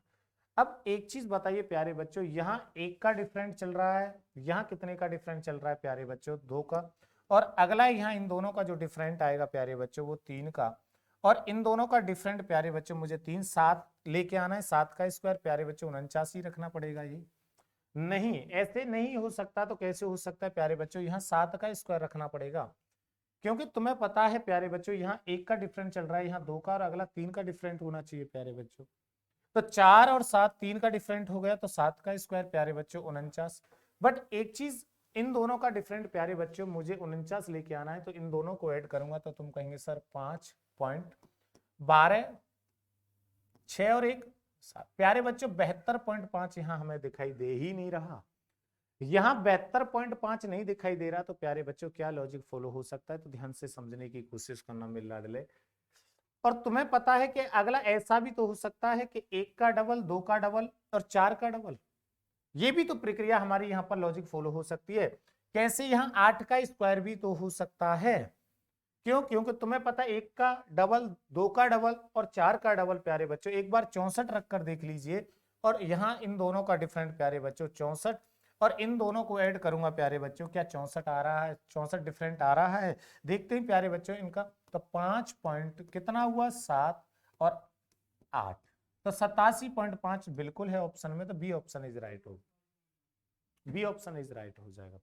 [SPEAKER 1] अब एक चीज बताइए प्यारे बच्चों, यहाँ 1 का डिफरेंट चल रहा है, यहाँ कितने का डिफरेंट चल रहा है प्यारे बच्चों, 2 का। और अगला यहाँ इन दोनों का जो डिफरेंट आएगा प्यारे बच्चों वो 3 का, और इन दोनों का डिफरेंट प्यारे बच्चों मुझे 3 7 लेके आना है, 7 का स्क्वायर प्यारे बच्चों 49 ही रखना पड़ेगा। ये नहीं, ऐसे नहीं हो सकता, तो कैसे हो सकता है प्यारे बच्चों, यहाँ 7 का स्क्वायर रखना पड़ेगा, क्योंकि तुम्हें पता है प्यारे बच्चों यहाँ 1 का डिफरेंट चल रहा है, यहाँ 2 का, और अगला 3 का डिफरेंट होना चाहिए प्यारे बच्चों। तो 4 और 7 3 का डिफरेंट हो गया, तो 7 का स्क्वायर प्यारे बच्चों 49। बट एक चीज, इन दोनों का डिफरेंट प्यारे बच्चों मुझे 49 लेके आना है, तो इन दोनों को ऐड करूंगा तो तुम कहेंगे सर 5.12, 6 और 1 7, प्यारे बच्चों 72.5 यहाँ हमें दिखाई दे ही नहीं रहा। यहाँ 72.5 नहीं दिखाई दे रहा, तो प्यारे बच्चों क्या लॉजिक फॉलो हो सकता है, तो ध्यान से समझने की कोशिश करना मिल रहा है। और तुम्हें पता है कि अगला ऐसा भी तो हो सकता है कि 1 का डबल, 2 का डबल और 4 का डबल, ये भी तो प्रक्रिया हमारी यहाँ पर लॉजिक फॉलो हो सकती है। कैसे, यहाँ 8 का स्क्वायर भी तो हो सकता है। क्यों? क्योंकि तुम्हें पता है 1 का डबल, 2 का डबल और 4 का डबल प्यारे बच्चों, एक बार 64 रखकर देख लीजिए, और यहाँ इन दोनों का डिफरेंट प्यारे बच्चों 64, और इन दोनों को ऐड करूंगा प्यारे बच्चों, क्या 64 आ रहा है, 64 डिफरेंट आ रहा है, देखते हैं प्यारे बच्चों इनका। तो 5 पॉइंट कितना हुआ, 7 और 8, तो 87.5 बिल्कुल है ऑप्शन में, तो बी ऑप्शन इज राइट हो, बी ऑप्शन इज राइट हो जाएगा।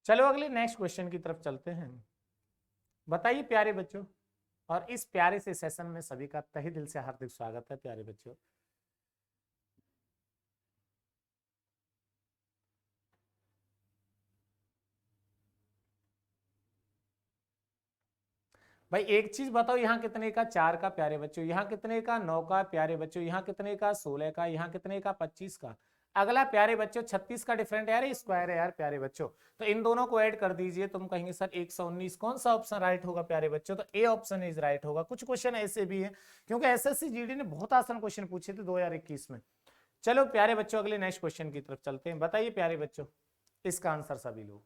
[SPEAKER 1] चलो अगले नेक्स्ट क्वेश्चन की तरफ चलते हैं। बताइए प्यारे बच्चों, और इस प्यारे से सेशन में सभी का तहे दिल से हार्दिक स्वागत है प्यारे बच्चों। भाई एक चीज बताओ, यहाँ कितने का 4 का प्यारे बच्चों, यहाँ कितने का 9 का प्यारे बच्चों, यहाँ कितने का 16 का, यहाँ कितने का 25 का, अगला प्यारे बच्चों 36 का डिफरेंट है यार, स्क्वायर है यार प्यारे बच्चों, तो इन दोनों को ऐड कर दीजिए, तुम कहेंगे सर 119, कौन सा ऑप्शन राइट होगा प्यारे बच्चों, तो ए ऑप्शन इज राइट होगा। कुछ क्वेश्चन ऐसे भी है, क्योंकि एसएससी जीडी ने बहुत आसान क्वेश्चन पूछे थे 2021 में। चलो प्यारे बच्चों अगले नेक्स्ट क्वेश्चन की तरफ चलते हैं। बताइए प्यारे बच्चों इसका आंसर सभी लोग।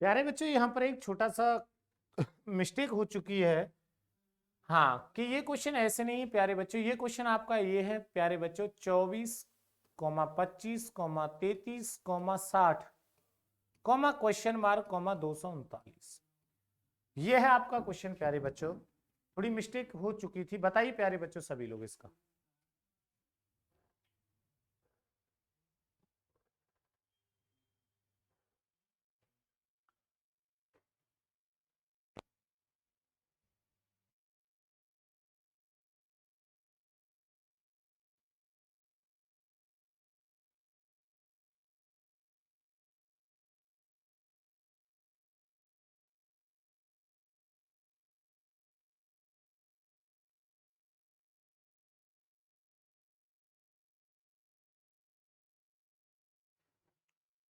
[SPEAKER 1] प्यारे बच्चों यहाँ पर एक छोटा सा मिस्टेक हो चुकी है। हाँ, कि ये क्वेश्चन ऐसे नहीं प्यारे बच्चों, ये क्वेश्चन आपका ये है प्यारे बच्चों 24,25,33,60, क्वेश्चन मार्क 239, ये है आपका क्वेश्चन प्यारे बच्चों। थोड़ी मिस्टेक हो चुकी थी, बताइए प्यारे बच्चों सभी लोग इसका।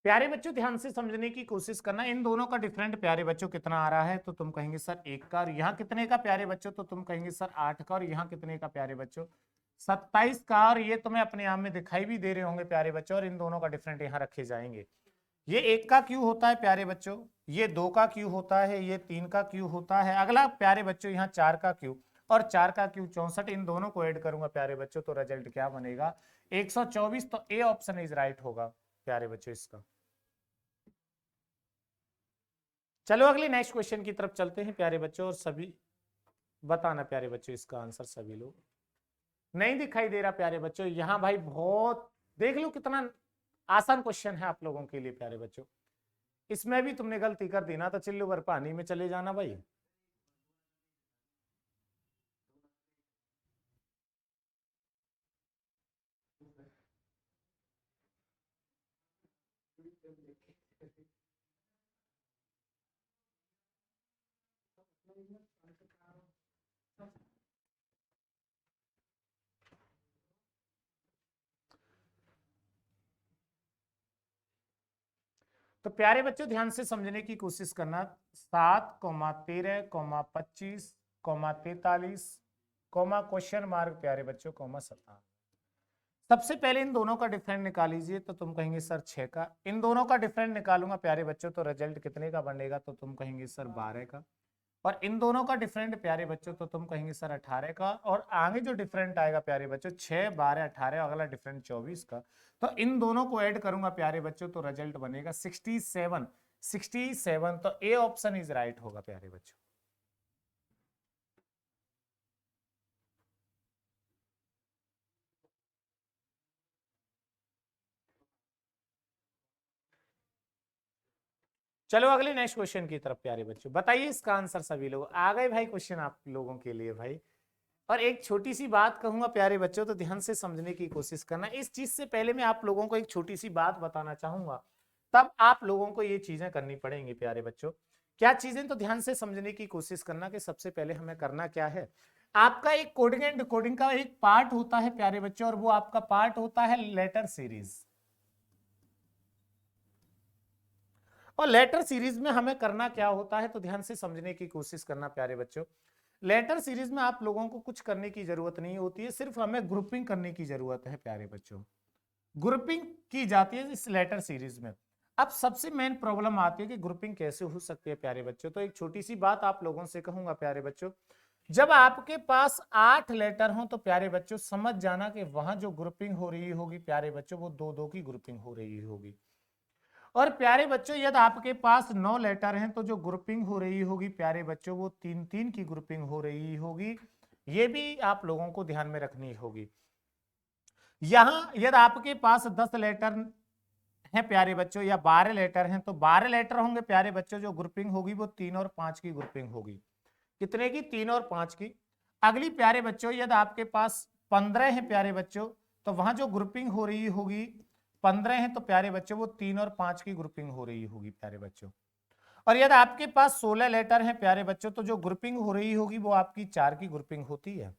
[SPEAKER 1] प्यारे बच्चों ध्यान से समझने की कोशिश करना, इन दोनों का डिफरेंट प्यारे बच्चों कितना आ रहा है, तो तुम कहेंगे सर 1 का, और यहाँ कितने का प्यारे बच्चों, तो तुम कहेंगे सर 8 का, और यहाँ कितने का प्यारे बच्चों 27 का, और ये तुम्हें अपने आप में दिखाई भी दे रहे होंगे प्यारे बच्चों, और इन दोनों का डिफरेंट यहाँ रखे जाएंगे। ये 1 का क्यू होता है प्यारे बच्चों, ये 2 का क्यू होता है, ये 3 का क्यू होता है। अगला प्यारे बच्चों यहाँ 4 का क्यू, और 4 का क्यू 64, इन दोनों को ऐड करूंगा प्यारे बच्चों, तो रिजल्ट क्या बनेगा 124। तो ए ऑप्शन इज राइट होगा प्यारे बच्चों इसका। चलो अगले नेक्स्ट क्वेश्चन की तरफ चलते हैं प्यारे बच्चों, और सभी बताना प्यारे बच्चों इसका आंसर। सभी लोग नहीं दिखाई दे रहा प्यारे बच्चों यहाँ भाई, बहुत देख लो कितना आसान क्वेश्चन है आप लोगों के लिए प्यारे बच्चों। इसमें भी तुमने गलती कर दी ना तो चिल्लू भर पानी में चले जाना भाई। तो प्यारे बच्चों ध्यान से समझने की कोशिश करना। 7,13,25,43 क्वेश्चन मार्क प्यारे बच्चों 57। सबसे पहले इन दोनों का डिफरेंट निकाल लीजिए, तो तुम कहेंगे सर 6 का। इन दोनों का डिफरेंट निकालूंगा प्यारे बच्चों, तो रिजल्ट कितने का बनेगा, तो तुम कहेंगे सर 12 का। और इन दोनों का डिफरेंट प्यारे बच्चों, तो तुम कहेंगे सर 18 का। और आगे जो डिफरेंट आएगा प्यारे बच्चों 6, 12, 18, अगला डिफरेंट 24 का। तो इन दोनों को ऐड करूंगा प्यारे बच्चों, तो रिजल्ट बनेगा 67। 67, तो ए ऑप्शन इज राइट होगा प्यारे बच्चों। चलो अगले नेक्स्ट क्वेश्चन की तरफ प्यारे बच्चों, बताइए इसका आंसर। सभी लोग आ गए भाई क्वेश्चन आप लोगों के लिए भाई। और एक छोटी सी बात कहूंगा प्यारे बच्चों, तो ध्यान से समझने की कोशिश करना। इस चीज से पहले मैं आप लोगों को एक छोटी सी बात बताना चाहूंगा, तब आप लोगों को ये चीजें करनी पड़ेंगी प्यारे बच्चों। क्या चीजें, तो ध्यान से समझने की कोशिश करना कि सबसे पहले हमें करना क्या है। आपका एक कोडिंग एंड डिकोडिंग का एक पार्ट होता है प्यारे बच्चों, और वो आपका पार्ट होता है लेटर सीरीज। और लेटर सीरीज में हमें करना क्या होता है, तो ध्यान से समझने की कोशिश करना प्यारे बच्चों। लेटर सीरीज में आप लोगों को कुछ करने की जरूरत नहीं होती है, सिर्फ हमें ग्रुपिंग करने की जरूरत है प्यारे बच्चों। ग्रुपिंग की जाती है इस लेटर सीरीज में। अब सबसे मेन प्रॉब्लम आती है कि ग्रुपिंग कैसे हो सकती है प्यारे बच्चों। तो एक छोटी सी बात आप लोगों से कहूंगा प्यारे बच्चों, जब आपके पास 8 लेटर हो तो प्यारे बच्चों समझ जाना कि वहां जो ग्रुपिंग हो रही होगी प्यारे बच्चों, वो 2-2 की ग्रुपिंग हो रही होगी। और प्यारे बच्चों यदि आपके पास 9 लेटर हैं तो जो ग्रुपिंग हो रही होगी प्यारे बच्चों, वो 3-3 की ग्रुपिंग हो रही होगी। ये भी आप लोगों को ध्यान में रखनी होगी। यहां यदि आपके पास 10 लेटर हैं प्यारे बच्चों, या 12 लेटर हैं, तो 12 लेटर होंगे प्यारे बच्चों, जो ग्रुपिंग होगी वो 3 और 5 की ग्रुपिंग होगी। कितने की? 3 और 5 की। अगली प्यारे बच्चों यदि आपके पास 15 है प्यारे बच्चों, तो वहां जो ग्रुपिंग हो रही होगी 15 है, तो प्यारे बच्चों वो 3 और 5 की ग्रुपिंग हो रही होगी प्यारे बच्चों। और यदि आपके पास 16 लेटर हैं प्यारे बच्चों, तो जो ग्रुपिंग हो रही होगी वो आपकी 4 की ग्रुपिंग होती है।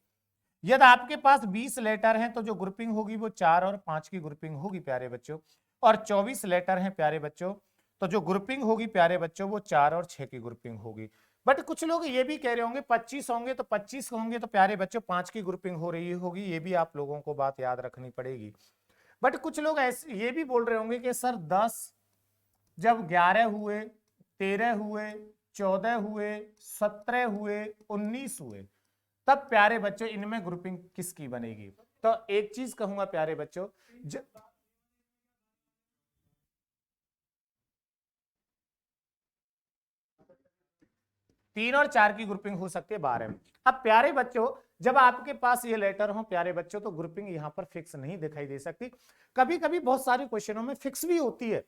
[SPEAKER 1] यदि आपके पास 20 लेटर हैं तो जो ग्रुपिंग होगी वो 4 और 5 की ग्रुपिंग होगी प्यारे बच्चों। और 24 लेटर हैं प्यारे बच्चों, तो जो ग्रुपिंग होगी प्यारे बच्चों वो 4 और 6 की ग्रुपिंग होगी। बट कुछ लोग ये भी कह रहे होंगे 25 होंगे, तो 25 होंगे तो प्यारे बच्चों 5 की ग्रुपिंग हो रही होगी। ये भी आप लोगों को बात याद रखनी पड़ेगी। बट कुछ लोग ऐसे ये भी बोल रहे होंगे कि सर 10 जब 11 हुए, 13 हुए, 14 हुए, 17 हुए, 19 हुए, तब प्यारे बच्चों इनमें ग्रुपिंग किसकी बनेगी। तो एक चीज कहूंगा प्यारे बच्चों, 3 और 4 की ग्रुपिंग हो सकती है 12 में। अब प्यारे बच्चों जब आपके पास ये लेटर हो प्यारे बच्चों, तो ग्रुपिंग यहां पर फिक्स नहीं दिखाई दे सकती। कभी कभी बहुत सारे क्वेश्चनों में फिक्स भी होती है,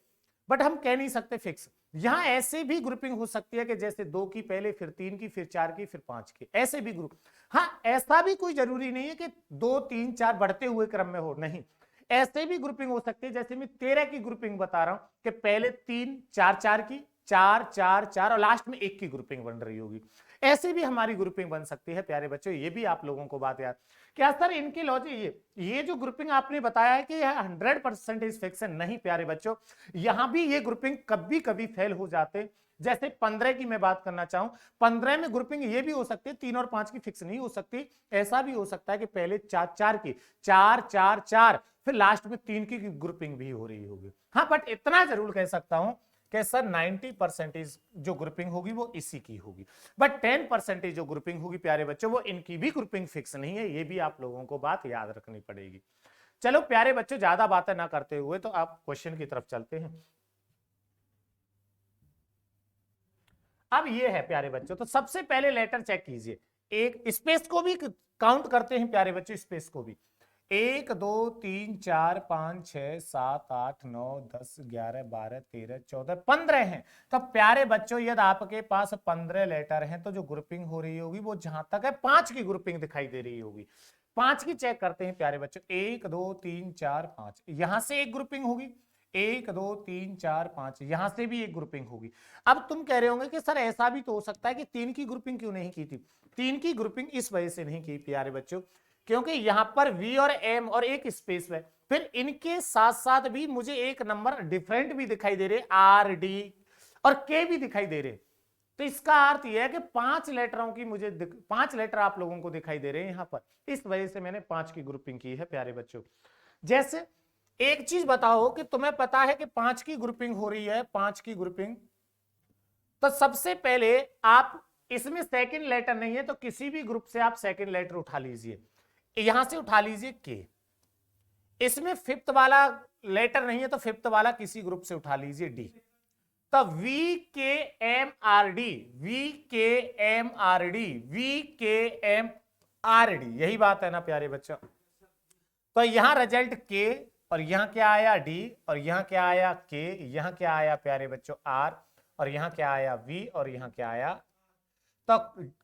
[SPEAKER 1] बट हम कह नहीं सकते फिक्स। यहां ऐसे भी ग्रुपिंग हो सकती है कि जैसे 2 की पहले, फिर 3 की, फिर 4 की, फिर 5 की, ऐसे भी ग्रुप। हाँ, ऐसा भी कोई जरूरी नहीं है कि 2, 3, 4 बढ़ते हुए क्रम में हो, नहीं। ऐसे भी ग्रुपिंग हो सकती है, जैसे मैं 13 की ग्रुपिंग बता रहा हूं कि पहले 3, 4, 4 की, 4, 4, 4 और लास्ट में 1 की ग्रुपिंग बन रही होगी। ऐसे भी हमारी ग्रुपिंग बन सकती है प्यारे बच्चों, ये भी आप लोगों को बात याद। क्या सर इनकी लॉजिक, ये जो ग्रुपिंग आपने बताया है कि यह 100% फिक्स है, नहीं प्यारे बच्चों, यहां भी ये ग्रुपिंग कभी कभी फेल हो जाते। जैसे 15 की मैं बात करना चाहूं, 15 में ग्रुपिंग ये भी हो सकती है 3 और 5 की फिक्स नहीं हो सकती। ऐसा भी हो सकता है कि पहले 4 की 4 4 4 फिर लास्ट में 3 की ग्रुपिंग भी हो रही होगी। हाँ, बट इतना जरूर कह सकता हूं कि सर 90% जो ग्रुपिंग होगी वो इसी की होगी, बट 10% जो ग्रुपिंग होगी प्यारे बच्चों वो इनकी भी ग्रुपिंग फिक्स नहीं है। ये भी आप लोगों को बात याद रखनी पड़ेगी। चलो प्यारे बच्चों, ज्यादा बातें ना करते हुए तो आप क्वेश्चन की तरफ चलते हैं। अब ये है प्यारे बच्चों, तो सबसे पहले लेटर चेक कीजिए, एक स्पेस को भी काउंट करते हैं प्यारे बच्चों, स्पेस को भी। 1 2 3 4 5 6 7 8 9 10 11 12 13 14 15 हैं। तो प्यारे बच्चों यदि आपके पास 15 लेटर हैं तो जो ग्रुपिंग हो रही होगी वो जहां तक है 5 की ग्रुपिंग दिखाई दे रही होगी। 5 की चेक करते हैं प्यारे बच्चों, 1 2 3 4 5, यहां से एक ग्रुपिंग होगी, 1 2 3 4 5, यहां से भी एक ग्रुपिंग होगी। अब तुम कह रहे होंगे कि सर ऐसा भी तो हो सकता है कि 3 की ग्रुपिंग क्यों नहीं की थी। 3 की ग्रुपिंग इस वजह से नहीं की प्यारे बच्चों, क्योंकि यहां पर V और M और एक स्पेस है, फिर इनके साथ साथ भी मुझे एक नंबर डिफरेंट भी दिखाई दे रहे, R D और K भी दिखाई दे रहे। तो इसका अर्थ यह है कि 5 लेटरों की मुझे 5 लेटर आप लोगों को दिखाई दे रहे हैं यहां पर, इस वजह से मैंने 5 की ग्रुपिंग की है प्यारे बच्चों। जैसे एक चीज बताओ कि तुम्हें पता है कि 5 की ग्रुपिंग हो रही है, 5 की ग्रुपिंग, तो सबसे पहले आप इसमें सेकंड लेटर नहीं है तो किसी भी ग्रुप से आप सेकंड लेटर उठा लीजिए, यहां से उठा लीजिए के। इसमें फिफ्थ वाला लेटर नहीं है तो फिफ्थ वाला किसी ग्रुप से उठा लीजिए डी। तो वी के एम आर डी, वी के एम आर डी, वी के एम आर डी, यही बात है ना प्यारे बच्चों। तो यहां रिजल्ट के, और यहां क्या आया डी, और यहां क्या आया के, यहां क्या आया प्यारे बच्चों आर, और यहां क्या आया वी, और यहां क्या आया, तो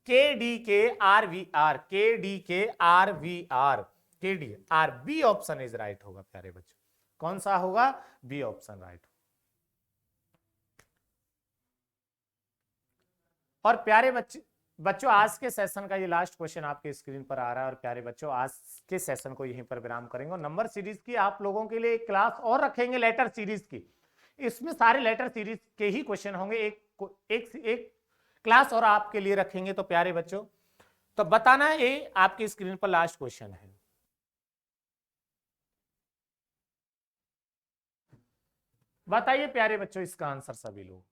[SPEAKER 1] K D K R V R, K D K R V R, K D R, B option is right होगा प्यारे बच्चों। कौन सा होगा? B option right. और प्यारे बच्चों आज के सेशन का ये लास्ट क्वेश्चन आपके स्क्रीन पर आ रहा है, और प्यारे बच्चों आज के सेशन को यहीं पर विराम करेंगे, और नंबर सीरीज की आप लोगों के लिए एक क्लास और रखेंगे लेटर सीरीज की, इसमें सारे लेटर सीरीज के ही क्वेश्चन होंगे, एक क्लास और आपके लिए रखेंगे। तो प्यारे बच्चों, तो बताना ये आपकी स्क्रीन पर लास्ट क्वेश्चन है, बताइए प्यारे बच्चों इसका आंसर सभी लोग।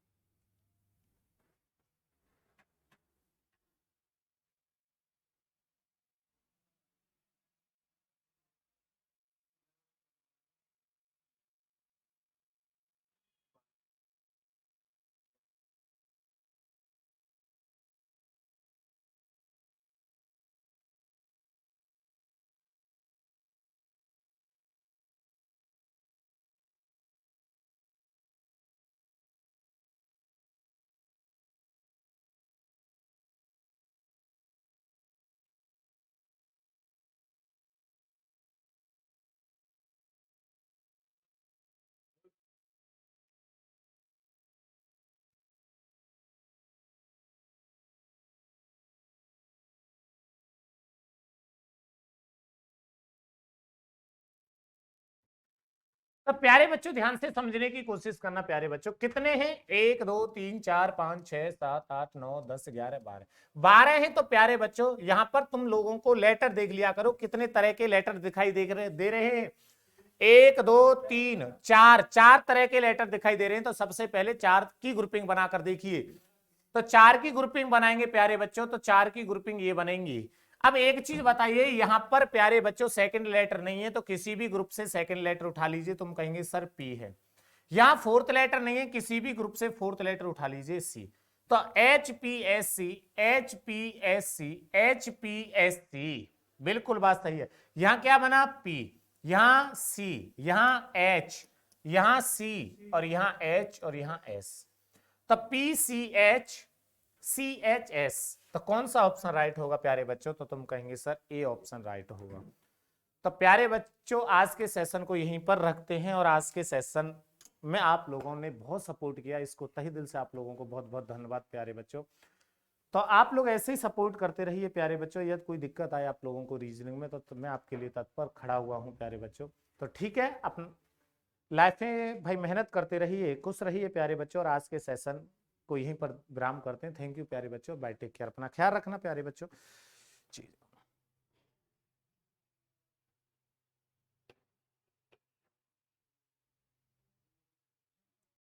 [SPEAKER 1] तो प्यारे बच्चों ध्यान से समझने की कोशिश करना प्यारे बच्चों, कितने हैं? 1 2 3 4 5 6 7 8 9 10 11 12, 12 हैं। तो प्यारे बच्चों यहां पर तुम लोगों को लेटर देख लिया करो, कितने तरह के लेटर दिखाई दे रहे हैं? 1 2 3 4, 4 तरह के लेटर दिखाई दे रहे हैं। तो सबसे पहले 4 की ग्रुपिंग बनाकर देखिए, तो 4 की ग्रुपिंग बनाएंगे प्यारे बच्चों, तो 4 की ग्रुपिंग ये बनेंगी। अब एक चीज बताइए, यहां पर प्यारे बच्चों सेकंड लेटर नहीं है तो किसी भी ग्रुप से सेकंड लेटर उठा लीजिए, तुम कहेंगे सर पी है। यहां फोर्थ लेटर नहीं है, किसी भी ग्रुप से फोर्थ लेटर उठा लीजिए सी। तो H P S C, H P S C, H P S C, बिल्कुल बात सही है। यहां क्या बना? पी, यहां सी, यहां एच, यहां सी, और यहां एच, और यहां एस। तो P C H, C H S, तो कौन सा ऑप्शन राइट होगा प्यारे बच्चों? तो तुम कहेंगे सर ए ऑप्शन राइट होगा। तो प्यारे बच्चों आज के सेशन को यहीं पर रखते हैं, और आज के सेशन में आप लोगों ने बहुत सपोर्ट किया, इसको तहे दिल से आप लोगों को बहुत बहुत धन्यवाद प्यारे बच्चों। तो आप लोग ऐसे ही सपोर्ट करते रहिए प्यारे बच्चों। यदि कोई दिक्कत आए आप लोगों को रीजनिंग में तो मैं आपके लिए तत्पर खड़ा हुआ हूँ प्यारे बच्चों। तो ठीक है, अपन लाइफ में भाई मेहनत करते रहिए, खुश रहिए प्यारे बच्चों। और आज के सेशन को यहीं पर विराम करते हैं। थैंक यू प्यारे बच्चों, बाय, टेक केयर, अपना ख्याल रखना प्यारे बच्चों जी।